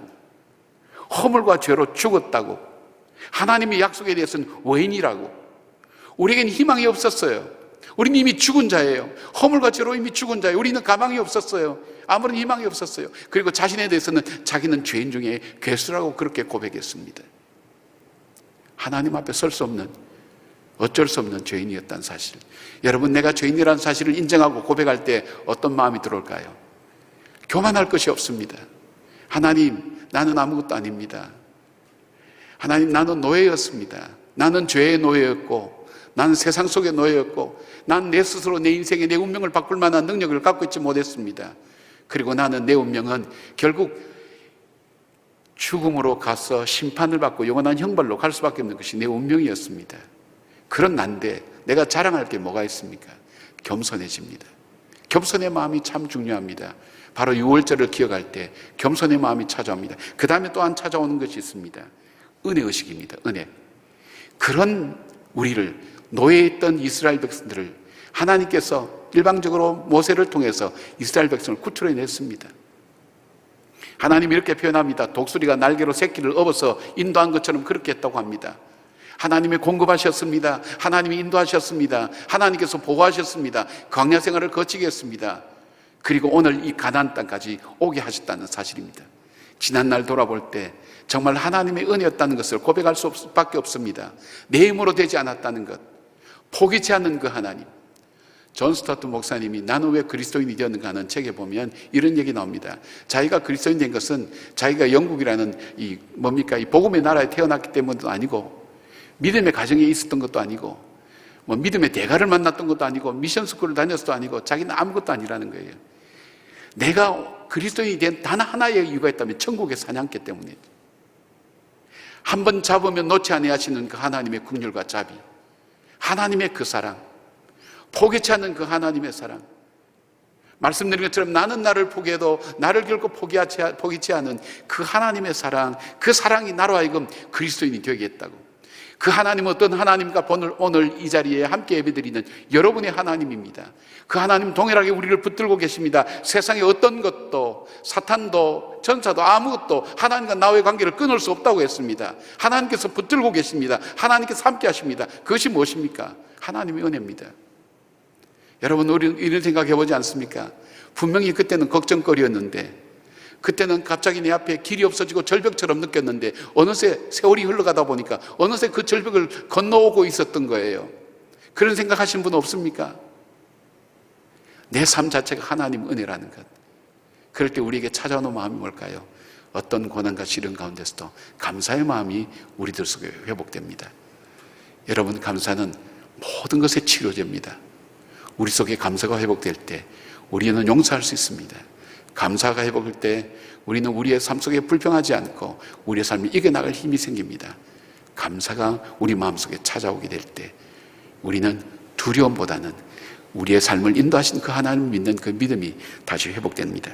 C: 허물과 죄로 죽었다고, 하나님의 약속에 대해서는 외인이라고, 우리에게는 희망이 없었어요. 우리는 이미 죽은 자예요. 허물과 죄로 이미 죽은 자예요. 우리는 가망이 없었어요. 아무런 희망이 없었어요. 그리고 자신에 대해서는 자기는 죄인 중에 괴수라고 그렇게 고백했습니다. 하나님 앞에 설 수 없는, 어쩔 수 없는 죄인이었다는 사실. 여러분, 내가 죄인이라는 사실을 인정하고 고백할 때 어떤 마음이 들어올까요? 교만할 것이 없습니다. 하나님, 나는 아무것도 아닙니다. 하나님, 나는 노예였습니다. 나는 죄의 노예였고, 나는 세상 속의 노예였고, 난 내 스스로 내 인생의 내 운명을 바꿀 만한 능력을 갖고 있지 못했습니다. 그리고 나는 내 운명은 결국 죽음으로 가서 심판을 받고 영원한 형벌로 갈 수밖에 없는 것이 내 운명이었습니다. 그런 난데 내가 자랑할 게 뭐가 있습니까? 겸손해집니다. 겸손의 마음이 참 중요합니다. 바로 유월절을 기억할 때 겸손의 마음이 찾아옵니다. 그 다음에 또한 찾아오는 것이 있습니다. 은혜의식입니다. 은혜. 그런 우리를, 노예에 있던 이스라엘 백성들을 하나님께서 일방적으로 모세를 통해서 이스라엘 백성을 구출해냈습니다. 하나님이 이렇게 표현합니다. 독수리가 날개로 새끼를 업어서 인도한 것처럼 그렇게 했다고 합니다. 하나님이 공급하셨습니다. 하나님이 인도하셨습니다. 하나님께서 보호하셨습니다. 광야 생활을 거치게 했습니다. 그리고 오늘 이 가나안 땅까지 오게 하셨다는 사실입니다. 지난날 돌아볼 때 정말 하나님의 은혜였다는 것을 고백할 수밖에 없습니다. 내 힘으로 되지 않았다는 것, 포기치 않는 그 하나님. 존 스타트 목사님이 나는 왜 그리스도인이 되었는가 하는 책에 보면 이런 얘기 나옵니다. 자기가 그리스도인 된 것은 자기가 영국이라는 이 복음의 나라에 태어났기 때문도 아니고, 믿음의 가정에 있었던 것도 아니고, 믿음의 대가를 만났던 것도 아니고, 미션 스쿨을 다녔어도 아니고, 자기는 아무것도 아니라는 거예요. 내가 그리스도인이 된 단 하나의 이유가 있다면 천국에 사냥했기 때문이죠. 한 번 잡으면 놓지 아니하시는 그 하나님의 긍휼과 자비, 하나님의 그 사랑, 포기치 않는 그 하나님의 사랑. 말씀드린 것처럼 나는 나를 포기해도 나를 결코 포기치 않은 그 하나님의 사랑, 그 사랑이 나로 하여금 그리스도인이 되게 했다고. 그 하나님은 어떤 하나님과 오늘 이 자리에 함께 예배드리는 여러분의 하나님입니다. 그 하나님 동일하게 우리를 붙들고 계십니다. 세상에 어떤 것도, 사탄도, 전사도 아무것도 하나님과 나의 관계를 끊을 수 없다고 했습니다. 하나님께서 붙들고 계십니다. 하나님께서 함께 하십니다. 그것이 무엇입니까? 하나님의 은혜입니다. 여러분, 우리 이런 생각해 보지 않습니까? 분명히 그때는 걱정거리였는데, 그때는 갑자기 내 앞에 길이 없어지고 절벽처럼 느꼈는데, 어느새 세월이 흘러가다 보니까 어느새 그 절벽을 건너오고 있었던 거예요. 그런 생각하신 분 없습니까? 내 삶 자체가 하나님 은혜라는 것. 그럴 때 우리에게 찾아오는 마음이 뭘까요? 어떤 고난과 시련 가운데서도 감사의 마음이 우리들 속에 회복됩니다. 여러분, 감사는 모든 것의 치료제입니다. 우리 속에 감사가 회복될 때 우리는 용서할 수 있습니다. 감사가 회복될 때 우리는 우리의 삶 속에 불평하지 않고 우리의 삶을 이겨나갈 힘이 생깁니다. 감사가 우리 마음속에 찾아오게 될 때 우리는 두려움보다는 우리의 삶을 인도하신 그 하나님을 믿는 그 믿음이 다시 회복됩니다.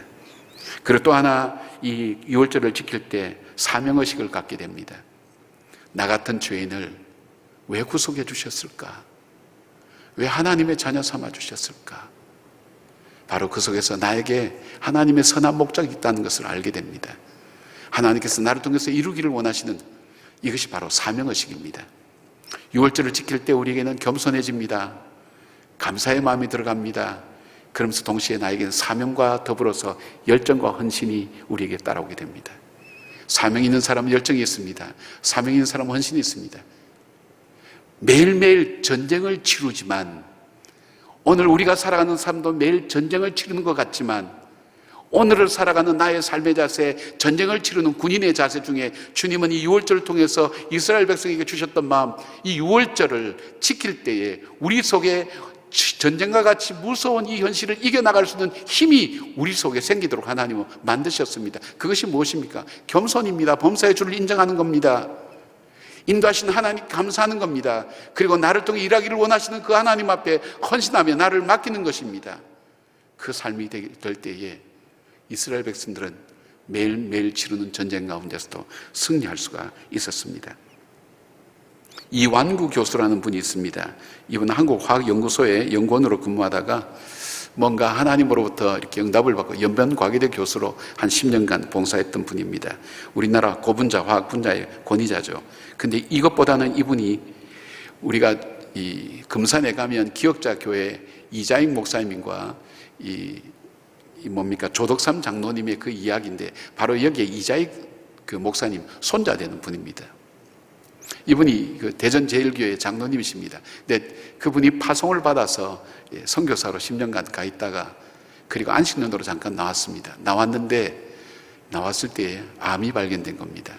C: 그리고 또 하나, 이 유월절을 지킬 때 사명의식을 갖게 됩니다. 나 같은 죄인을 왜 구속해 주셨을까? 왜 하나님의 자녀 삼아 주셨을까? 바로 그 속에서 나에게 하나님의 선한 목적이 있다는 것을 알게 됩니다. 하나님께서 나를 통해서 이루기를 원하시는 이것이 바로 사명의식입니다. 유월절을 지킬 때 우리에게는 겸손해집니다. 감사의 마음이 들어갑니다. 그러면서 동시에 나에게는 사명과 더불어서 열정과 헌신이 우리에게 따라오게 됩니다. 사명 있는 사람은 열정이 있습니다. 사명 있는 사람은 헌신이 있습니다. 매일매일 전쟁을 치르지만, 오늘 우리가 살아가는 삶도 매일 전쟁을 치르는 것 같지만, 오늘을 살아가는 나의 삶의 자세, 전쟁을 치르는 군인의 자세 중에 주님은 이 유월절을 통해서 이스라엘 백성에게 주셨던 마음, 이 유월절을 지킬 때에 우리 속에 전쟁과 같이 무서운 이 현실을 이겨나갈 수 있는 힘이 우리 속에 생기도록 하나님은 만드셨습니다. 그것이 무엇입니까? 겸손입니다. 범사의 주를 인정하는 겁니다. 인도하신 하나님 감사하는 겁니다. 그리고 나를 통해 일하기를 원하시는 그 하나님 앞에 헌신하며 나를 맡기는 것입니다. 그 삶이 될 때에 이스라엘 백성들은 매일매일 치르는 전쟁 가운데서도 승리할 수가 있었습니다. 이완구 교수라는 분이 있습니다. 이분은 한국화학연구소의 연구원으로 근무하다가 뭔가 하나님으로부터 이렇게 응답을 받고 연변과기대 교수로 한 10년간 봉사했던 분입니다. 우리나라 고분자, 화학 분야의 권위자죠. 근데 이것보다는 이분이, 우리가 이 금산에 가면 기억자 교회 이자익 목사님과 조덕삼 장로님의 그 이야기인데, 바로 여기에 이자익 그 목사님 손자 되는 분입니다. 이분이 그 대전 제일교회 장로님이십니다. 근데 그분이 파송을 받아서 선교사로 10년간 가 있다가 그리고 안식년으로 잠깐 나왔습니다. 나왔을 때 암이 발견된 겁니다.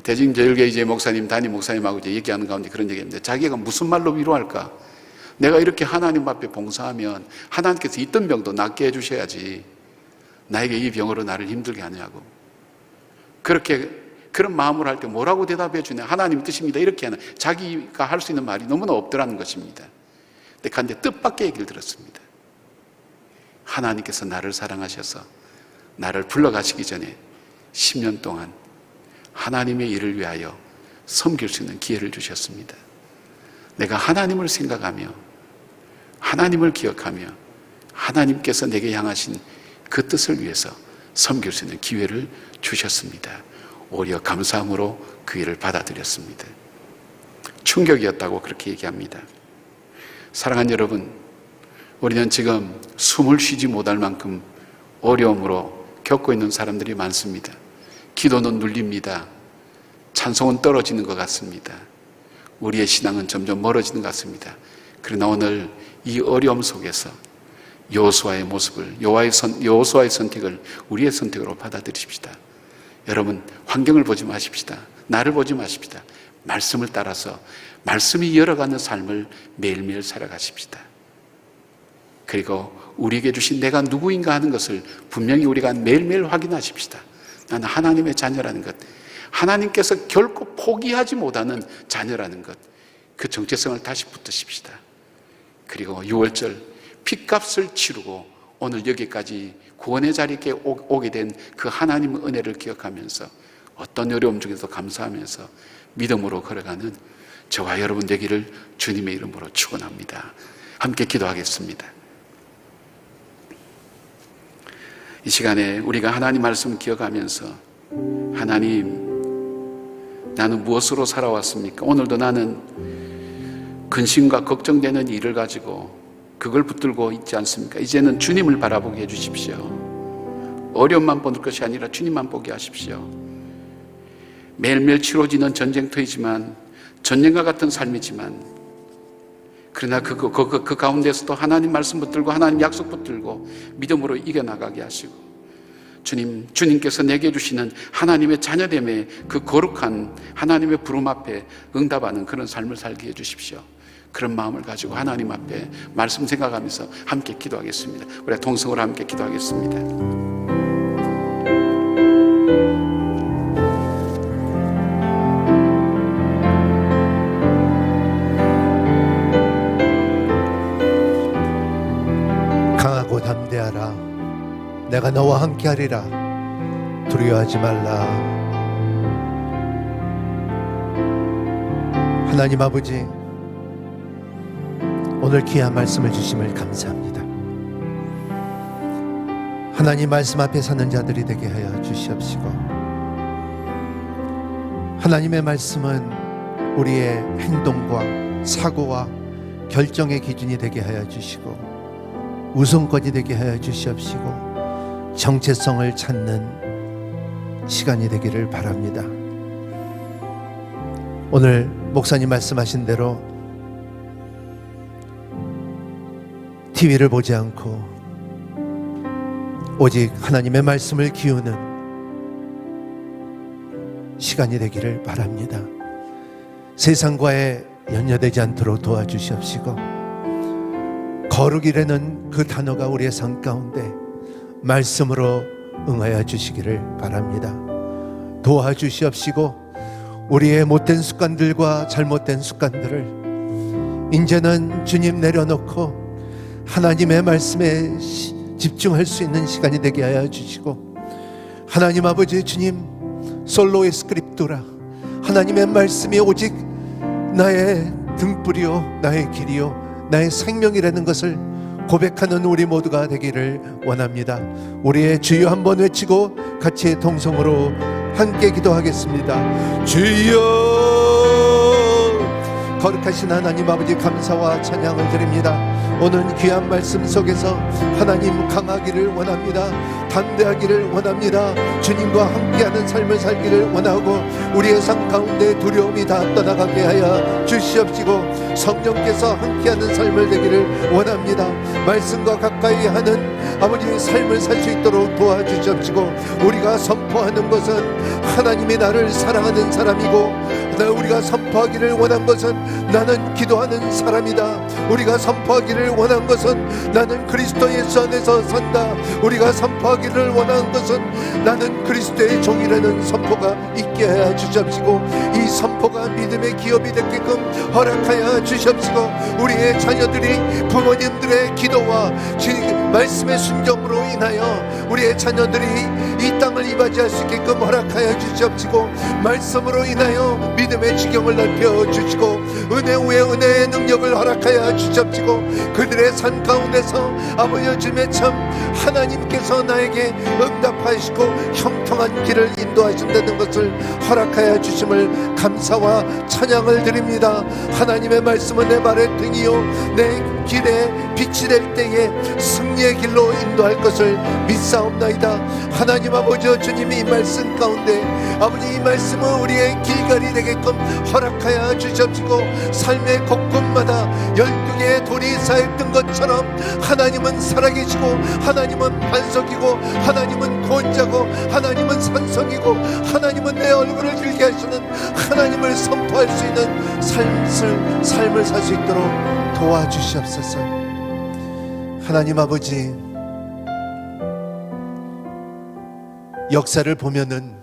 C: 대전 제일교회 이제 목사님, 담임 목사님하고 이제 얘기하는 가운데 그런 얘기입니다. 자기가 무슨 말로 위로할까? 내가 이렇게 하나님 앞에 봉사하면 하나님께서 있던 병도 낫게 해주셔야지 나에게 이 병으로 나를 힘들게 하냐고. 그런 마음으로 할 때 뭐라고 대답해 주냐? 하나님 뜻입니다. 이렇게 하는, 자기가 할 수 있는 말이 너무나 없더라는 것입니다. 근데 뜻밖의 얘기를 들었습니다. 하나님께서 나를 사랑하셔서 나를 불러가시기 전에 10년 동안 하나님의 일을 위하여 섬길 수 있는 기회를 주셨습니다. 내가 하나님을 생각하며 하나님을 기억하며 하나님께서 내게 향하신 그 뜻을 위해서 섬길 수 있는 기회를 주셨습니다. 오히려 감사함으로 그 일을 받아들였습니다. 충격이었다고 그렇게 얘기합니다. 사랑하는 여러분, 우리는 지금 숨을 쉬지 못할 만큼 어려움으로 겪고 있는 사람들이 많습니다. 기도는 눌립니다. 찬송은 떨어지는 것 같습니다. 우리의 신앙은 점점 멀어지는 것 같습니다. 그러나 오늘 이 어려움 속에서 여호수아의 모습을, 여호수아의 선택을 우리의 선택으로 받아들이십시다. 여러분, 환경을 보지 마십시다. 나를 보지 마십시다. 말씀을 따라서 말씀이 열어가는 삶을 매일매일 살아가십시다. 그리고 우리에게 주신 내가 누구인가 하는 것을 분명히 우리가 매일매일 확인하십시다. 나는 하나님의 자녀라는 것, 하나님께서 결코 포기하지 못하는 자녀라는 것, 그 정체성을 다시 붙드십시다. 그리고 6월절 핏값을 치르고 오늘 여기까지 구원의 자리에 오게 된 그 하나님의 은혜를 기억하면서 어떤 어려움 중에서 감사하면서 믿음으로 걸어가는 저와 여러분 되기를 주님의 이름으로 축원합니다. 함께 기도하겠습니다. 이 시간에 우리가 하나님 말씀 기억하면서 하나님, 나는 무엇으로 살아왔습니까? 오늘도 나는 근심과 걱정되는 일을 가지고 그걸 붙들고 있지 않습니까? 이제는 주님을 바라보게 해주십시오. 어려움만 보는 것이 아니라 주님만 보게 하십시오. 매일매일 치러지는 전쟁터이지만, 전쟁과 같은 삶이지만, 그러나 그 가운데서도 하나님 말씀 붙들고 하나님 약속 붙들고 믿음으로 이겨나가게 하시고, 주님께서 내게 주시는 하나님의 자녀됨의 그 거룩한 하나님의 부름 앞에 응답하는 그런 삶을 살게 해주십시오. 그런 마음을 가지고 하나님 앞에 말씀 생각하면서 함께 기도하겠습니다. 우리 동성으로 함께 기도하겠습니다.
B: 강하고 담대하라. 내가 너와 함께하리라. 두려워하지 말라. 하나님 아버지, 오늘 귀한 말씀을 주심을 감사합니다. 하나님 말씀 앞에 사는 자들이 되게 하여 주시옵시고, 하나님의 말씀은 우리의 행동과 사고와 결정의 기준이 되게 하여 주시고, 우선권이 되게 하여 주시옵시고, 정체성을 찾는 시간이 되기를 바랍니다. 오늘 목사님 말씀하신 대로 TV를 보지 않고 오직 하나님의 말씀을 기우는 시간이 되기를 바랍니다. 세상과의 연여되지 않도록 도와주시옵시고, 거룩이라는 그 단어가 우리의 삶 가운데 말씀으로 응하여 주시기를 바랍니다. 도와주시옵시고, 우리의 못된 습관들과 잘못된 습관들을 이제는 주님 내려놓고 하나님의 말씀에 집중할 수 있는 시간이 되게 하여 주시고, 하나님 아버지 주님, 솔로의 스크립투라, 하나님의 말씀이 오직 나의 등불이요 나의 길이요 나의 생명이라는 것을 고백하는 우리 모두가 되기를 원합니다. 우리의 주여 한번 외치고 같이 동성으로 함께 기도하겠습니다. 주여, 거룩하신 하나님 아버지, 감사와 찬양을 드립니다. 오늘 귀한 말씀 속에서 하나님 강하기를 원합니다. 담대하기를 원합니다. 주님과 함께하는 삶을 살기를 원하고, 우리의 삶 가운데 두려움이 다 떠나가게 하여 주시옵시고, 성령께서 함께하는 삶을 되기를 원합니다. 말씀과 가까이 하는 아버지의 삶을 살 수 있도록 도와주시옵시고, 우리가 선포하는 것은 하나님이 나를 사랑하는 사람이고, 우리가 선포하기를 원한 것은 나는 기도하는 사람이다. 우리가 선포하기를 원한 것은 나는 그리스도 예수 안에서 산다. 우리가 선포하기를 원한 것은 나는 그리스도의 종이라는 선포가 있게 하여 주시옵시고, 이 선포가 건강한 믿음의 기업이 되게끔 허락하여 주시옵시고, 우리의 자녀들이 부모님들의 기도와 말씀의 순종으로 인하여 우리의 자녀들이 이 땅을 이바지할 수 있게끔 허락하여 주시옵시고, 말씀으로 인하여 믿음의 지경을 넓혀 주시고, 은혜 위에 은혜의 능력을 허락하여 주시옵시고, 그들의 삶 가운데서 아버지 요즘에 참 하나님께서 나에게 응답하시고 형통한 길을 인도하신다는 것을 허락하여 주심을 감사와 찬양을 드립니다. 하나님의 말씀은 내 발의 등이요 내 길에 빛이 될 때에 승리의 길로 인도할 것을 믿사옵나이다. 하나님 아버지 주님이 이 말씀 가운데 아버지 이 말씀은 우리의 길갈이 되게끔 허락하여 주시옵시고, 삶의 곳곳마다 12개의 돌이 쌓였던 것처럼 하나님은 살아계시고, 하나님은 반석이고, 하나님은 구원자고, 하나님은 산성이고, 하나님은 내 얼굴을 길게 하시는 하나님을 선포할 수 있는 삶을 살 수 있도록 도와주시옵소서. 하나님 아버지, 역사를 보면은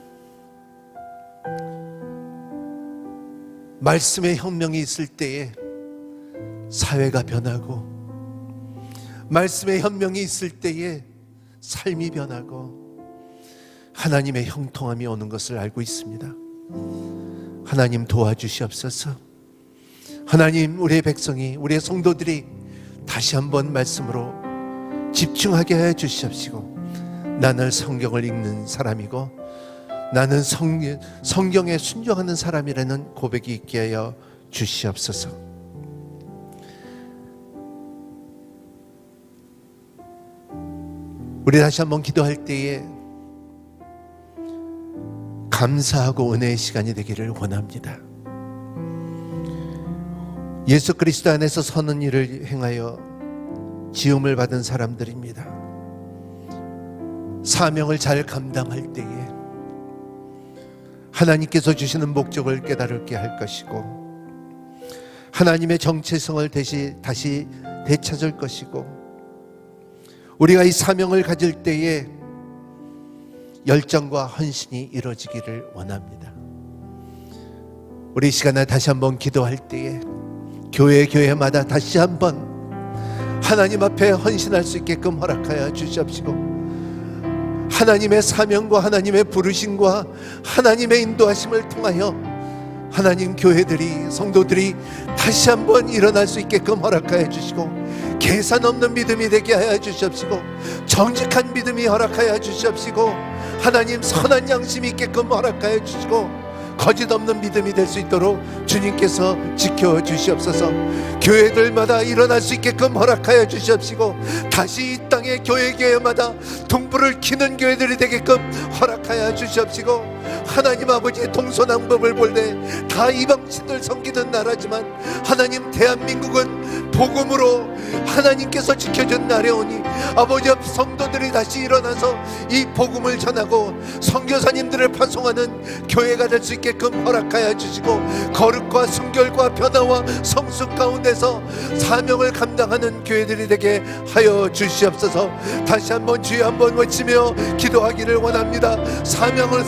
B: 말씀의 혁명이 있을 때에 사회가 변하고, 말씀의 혁명이 있을 때에 삶이 변하고, 하나님의 형통함이 오는 것을 알고 있습니다. 하나님 도와주시옵소서. 하나님, 우리의 백성이, 우리의 성도들이 다시 한번 말씀으로 집중하게 해 주시옵시고, 나는 성경을 읽는 사람이고 나는 성경에 순종하는 사람이라는 고백이 있게 하여 주시옵소서. 우리 다시 한번 기도할 때에 감사하고 은혜의 시간이 되기를 원합니다. 예수 그리스도 안에서 선한 일을 행하여 지음을 받은 사람들입니다. 사명을 잘 감당할 때에 하나님께서 주시는 목적을 깨달게 할 것이고, 하나님의 정체성을 다시 되찾을 것이고, 우리가 이 사명을 가질 때에 열정과 헌신이 이루어지기를 원합니다. 우리 이 시간에 다시 한번 기도할 때에 교회마다 다시 한번 하나님 앞에 헌신할 수 있게끔 허락하여 주시옵시고, 하나님의 사명과 하나님의 부르심과 하나님의 인도하심을 통하여 하나님 교회들이, 성도들이 다시 한번 일어날 수 있게끔 허락하여 주시고, 계산 없는 믿음이 되게 하여 주시옵시고, 정직한 믿음이 허락하여 주시옵시고, 하나님 선한 양심이 있게끔 허락하여 주시고, 거짓 없는 믿음이 될 수 있도록 주님께서 지켜주시옵소서. 교회들마다 일어날 수 있게끔 허락하여 주시옵시고, 다시 이 땅의 교회마다 동불을 키는 교회들이 되게끔 허락하여 주시옵시고, 하나님 아버지의 동서남북을 볼 때 다 이방신들 섬기는 나라지만 하나님 대한민국은 복음으로 하나님께서 지켜준 나라오니, 아버지 앞 성도들이 다시 일어나서 이 복음을 전하고 선교사님들을 파송하는 교회가 될 수 있게끔 허락하여 주시고, 거룩과 순결과 변화와 성숙 가운데서 사명을 감당하는 교회들이 되게 하여 주시옵소서. 다시 한번 주여 한번 외치며 기도하기를 원합니다. 사명을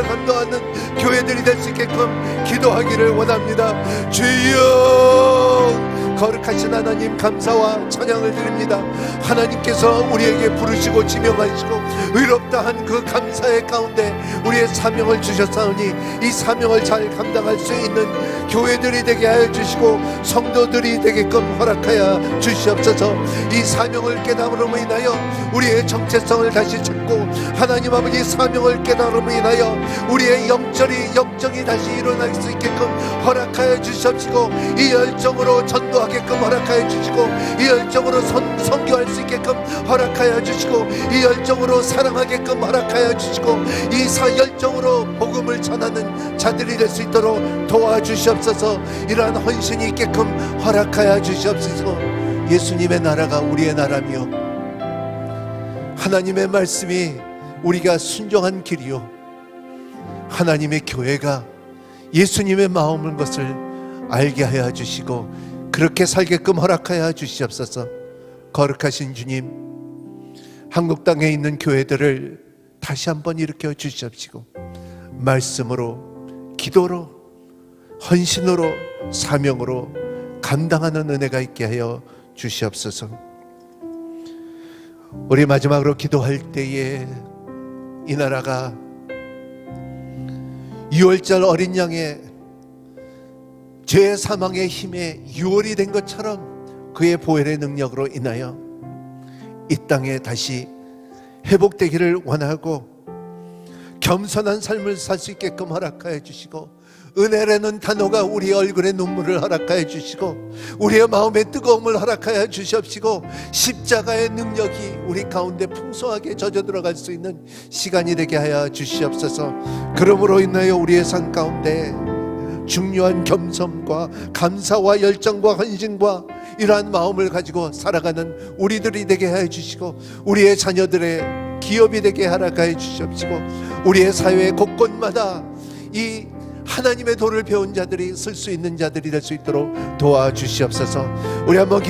B: 감당하는 교회들이 될 수 있게끔 기도하기를 원합니다. 주여, 거룩하신 하나님 감사와 찬양을 드립니다. 하나님께서 우리에게 부르시고 지명하시고 의롭다 한 그 감사의 가운데 우리의 사명을 주셨사오니, 이 사명을 잘 감당할 수 있는 교회들이 되게 하여 주시고 성도들이 되게끔 허락하여 주시옵소서. 이 사명을 깨달음으로 인하여 우리의 정체성을 다시 찾고, 하나님 아버지 사명을 깨달음으로 인하여 우리의 영정이 다시 일어날 수 있게끔 허락하여 주시옵시고, 이 열정으로 전도하게끔 허락하여 주시고, 이 열정으로 선교할 수 있게끔 허락하여 주시고, 이 열정으로 사랑하게끔 허락하여 주시고, 이 열정으로 복음을 전하는 자들이 될 수 있도록 도와주시옵소서. 이러한 헌신이 있게끔 허락하여 주시옵소서. 예수님의 나라가 우리의 나라며, 하나님의 말씀이 우리가 순종한 길이요, 하나님의 교회가 예수님의 마음인 것을 알게 하여 주시고 그렇게 살게끔 허락하여 주시옵소서. 거룩하신 주님, 한국 땅에 있는 교회들을 다시 한번 일으켜 주시옵시고, 말씀으로, 기도로, 헌신으로 사명으로 감당하는 은혜가 있게 하여 주시옵소서. 우리 마지막으로 기도할 때에 이 나라가 6월절 어린 양의 죄 사망의 힘에 유월이 된 것처럼 그의 보혈의 능력으로 인하여 이 땅에 다시 회복되기를 원하고 겸손한 삶을 살 수 있게끔 허락하여 주시고, 은혜라는 단어가 우리 얼굴에 눈물을 허락하여 주시고 우리의 마음에 뜨거움을 허락하여 주시옵시고, 십자가의 능력이 우리 가운데 풍성하게 젖어 들어갈 수 있는 시간이 되게 하여 주시옵소서. 그러므로 인하여 우리의 삶 가운데 중요한 겸손과 감사와 열정과 헌신과 이러한 마음을 가지고 살아가는 우리들이 되게 하여 주시고, 우리의 자녀들의 기업이 되게 허락하여 주시옵시고, 우리의 사회 곳곳마다 이 하나님의 도를 배운 자들이 쓸 수 있는 자들이 될 수 있도록 도와주시옵소서. 우리 한번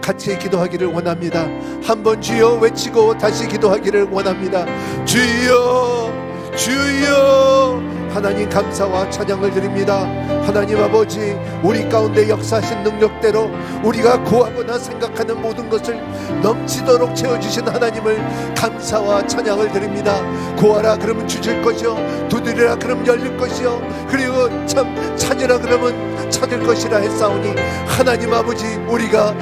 B: 같이 기도하기를 원합니다. 한번 주여 외치고 다시 기도하기를 원합니다. 주여 주여. 하나님 감사와 찬양을 드립니다. 하나님 아버지, 우리 가운데 역사하신 능력대로 우리가 구하거나 생각하는 모든 것을 넘치도록 채워주신 하나님을 감사와 찬양을 드립니다. 구하라 그러면 주실 것이요, 두드리라 그러면 열릴 것이요, 그리고 참 찾으라 그러면 찾을 것이라 했사오니, 하나님 아버지, 우리가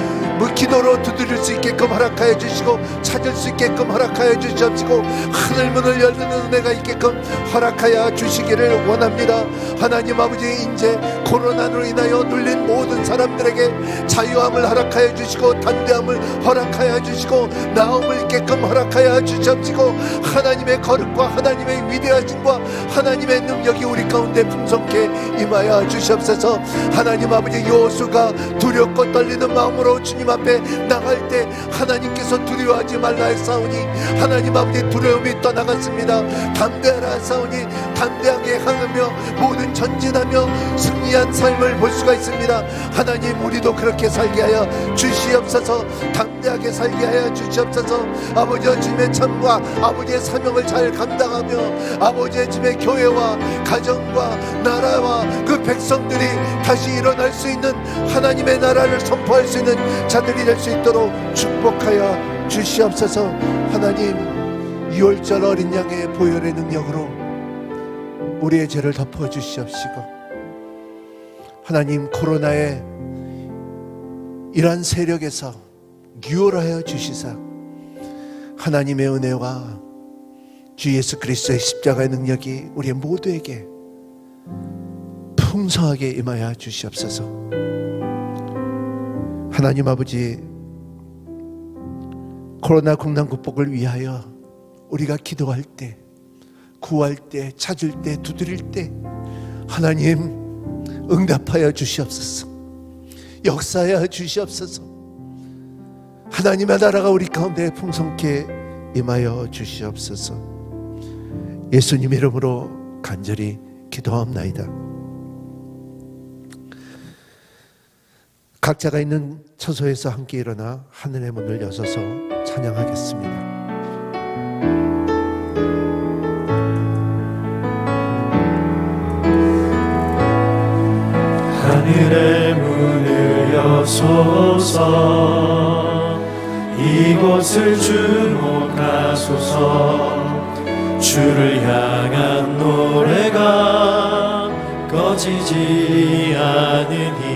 B: 기도로 두드릴 수 있게끔 허락하여 주시고 찾을 수 있게끔 허락하여 주시옵시고, 하늘문을 열는 은혜가 있게끔 허락하여 주시기를 원합니다. 하나님 아버지, 이제 코로나로 인하여 눌린 모든 사람들에게 자유함을 허락하여 주시고 담대함을 허락하여 주시고 나음을 있게끔 허락하여 주시옵시고, 하나님의 거룩과 하나님의 위대하심과 하나님의 능력이 우리 가운데 풍성케 임하여 주시옵소서. 하나님 아버지, 여호수가 두렵고 떨리는 마음으로 주님 앞에 나갈 때 하나님께서 두려워하지 말라 했사오니, 하나님 아버지 두려움이 떠나갔습니다. 담대하라 했사오니 담대하게 향하며 모든 전진하며 승리한 삶을 볼 수가 있습니다. 하나님, 우리도 그렇게 살게 하여 주시옵소서. 담대하게 살게 하여 주시옵소서. 아버지의 주님의 참과 아버지의 사명을 잘 감당하며 아버지의 주님의 교회와 가정과 나라와 그 백성들이 다시 일어날 수 있는 하나님의 나라를 선포할 수 있는 자들이 될 수 있도록 축복하여 주시옵소서. 하나님, 6월절 어린 양의 보혈의 능력으로 우리의 죄를 덮어 주시옵시고, 하나님, 코로나의 이러한 세력에서 유월하여 주시사 하나님의 은혜와 주 예수 그리스도의 십자가의 능력이 우리 모두에게 풍성하게 임하여 주시옵소서. 하나님 아버지, 코로나 국난 극복을 위하여 우리가 기도할 때, 구할 때, 찾을 때, 두드릴 때 하나님 응답하여 주시옵소서. 역사하여 주시옵소서. 하나님의 나라가 우리 가운데 풍성케 임하여 주시옵소서. 예수님 이름으로 간절히 기도하옵나이다. 각자가 있는 처소에서 함께 일어나 하늘의 문을 여서서 찬양하겠습니다.
A: 하늘의 문을 여소서, 이곳을 주목하소서. 주를 향한 노래가 꺼지지 않으니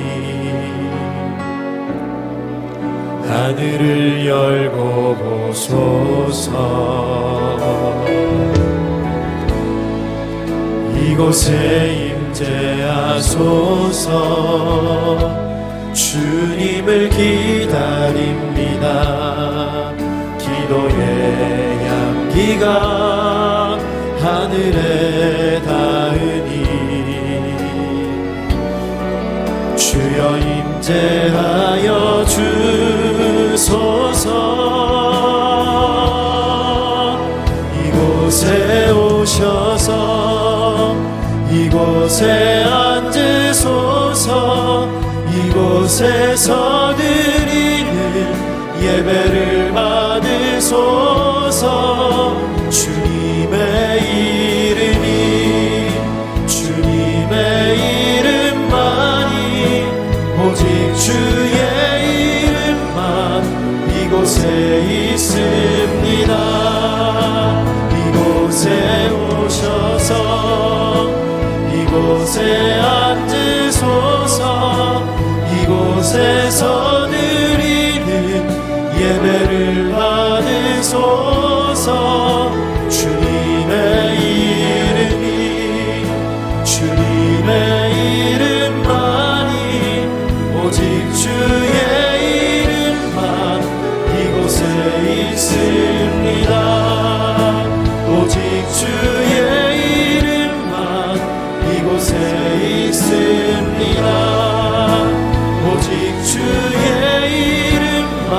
A: 하늘을 열고 보소서. 이곳에 임재하소서. 주님을 기다립니다. 기도의 향기가 하늘에 닿으니 주여 임재하여 주소서. 이곳에 오셔서 이곳에 앉으소서. 이곳에서 드리는 예배를 받으소서. 주님의 이름이 주님의 이름만 있습니다. 이곳에 오셔서 이곳에 앉으소서. 이곳에서 드리는 예배를 받으소서. 주님의 이름만이 오직 주의 이름만 이곳에 있습니다. 오직 주의 이름만 이곳에 있습니다. 오직 주의 이름만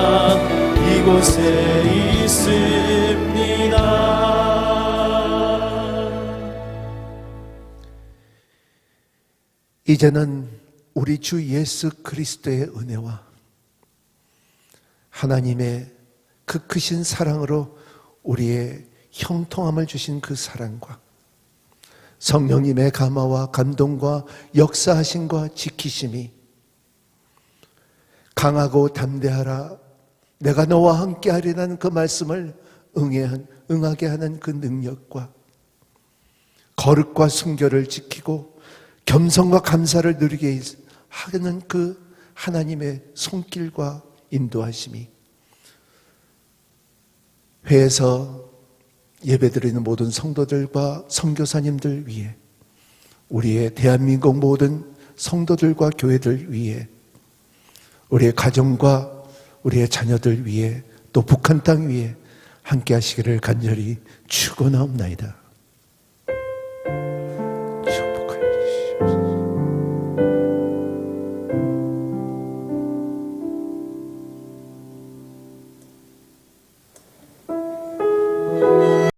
A: 이곳에 있습니다.
B: 이제는 우리 주 예수 그리스도의 은혜와 하나님의 그 크신 사랑으로 우리의 형통함을 주신 그 사랑과 성령님의 감화와 감동과 역사하심과 지키심이 강하고 담대하라 내가 너와 함께하리라는 그 말씀을 응하게 하는 그 능력과 거룩과 순결을 지키고 겸손과 감사를 누리게 하는 그 하나님의 손길과 인도하심이 회에서 예배드리는 모든 성도들과 선교사님들 위해 우리의 대한민국 모든 성도들과 교회들 위해 우리의 가정과 우리의 자녀들 위해 또 북한 땅 위에 함께 하시기를 간절히 축원하옵나이다.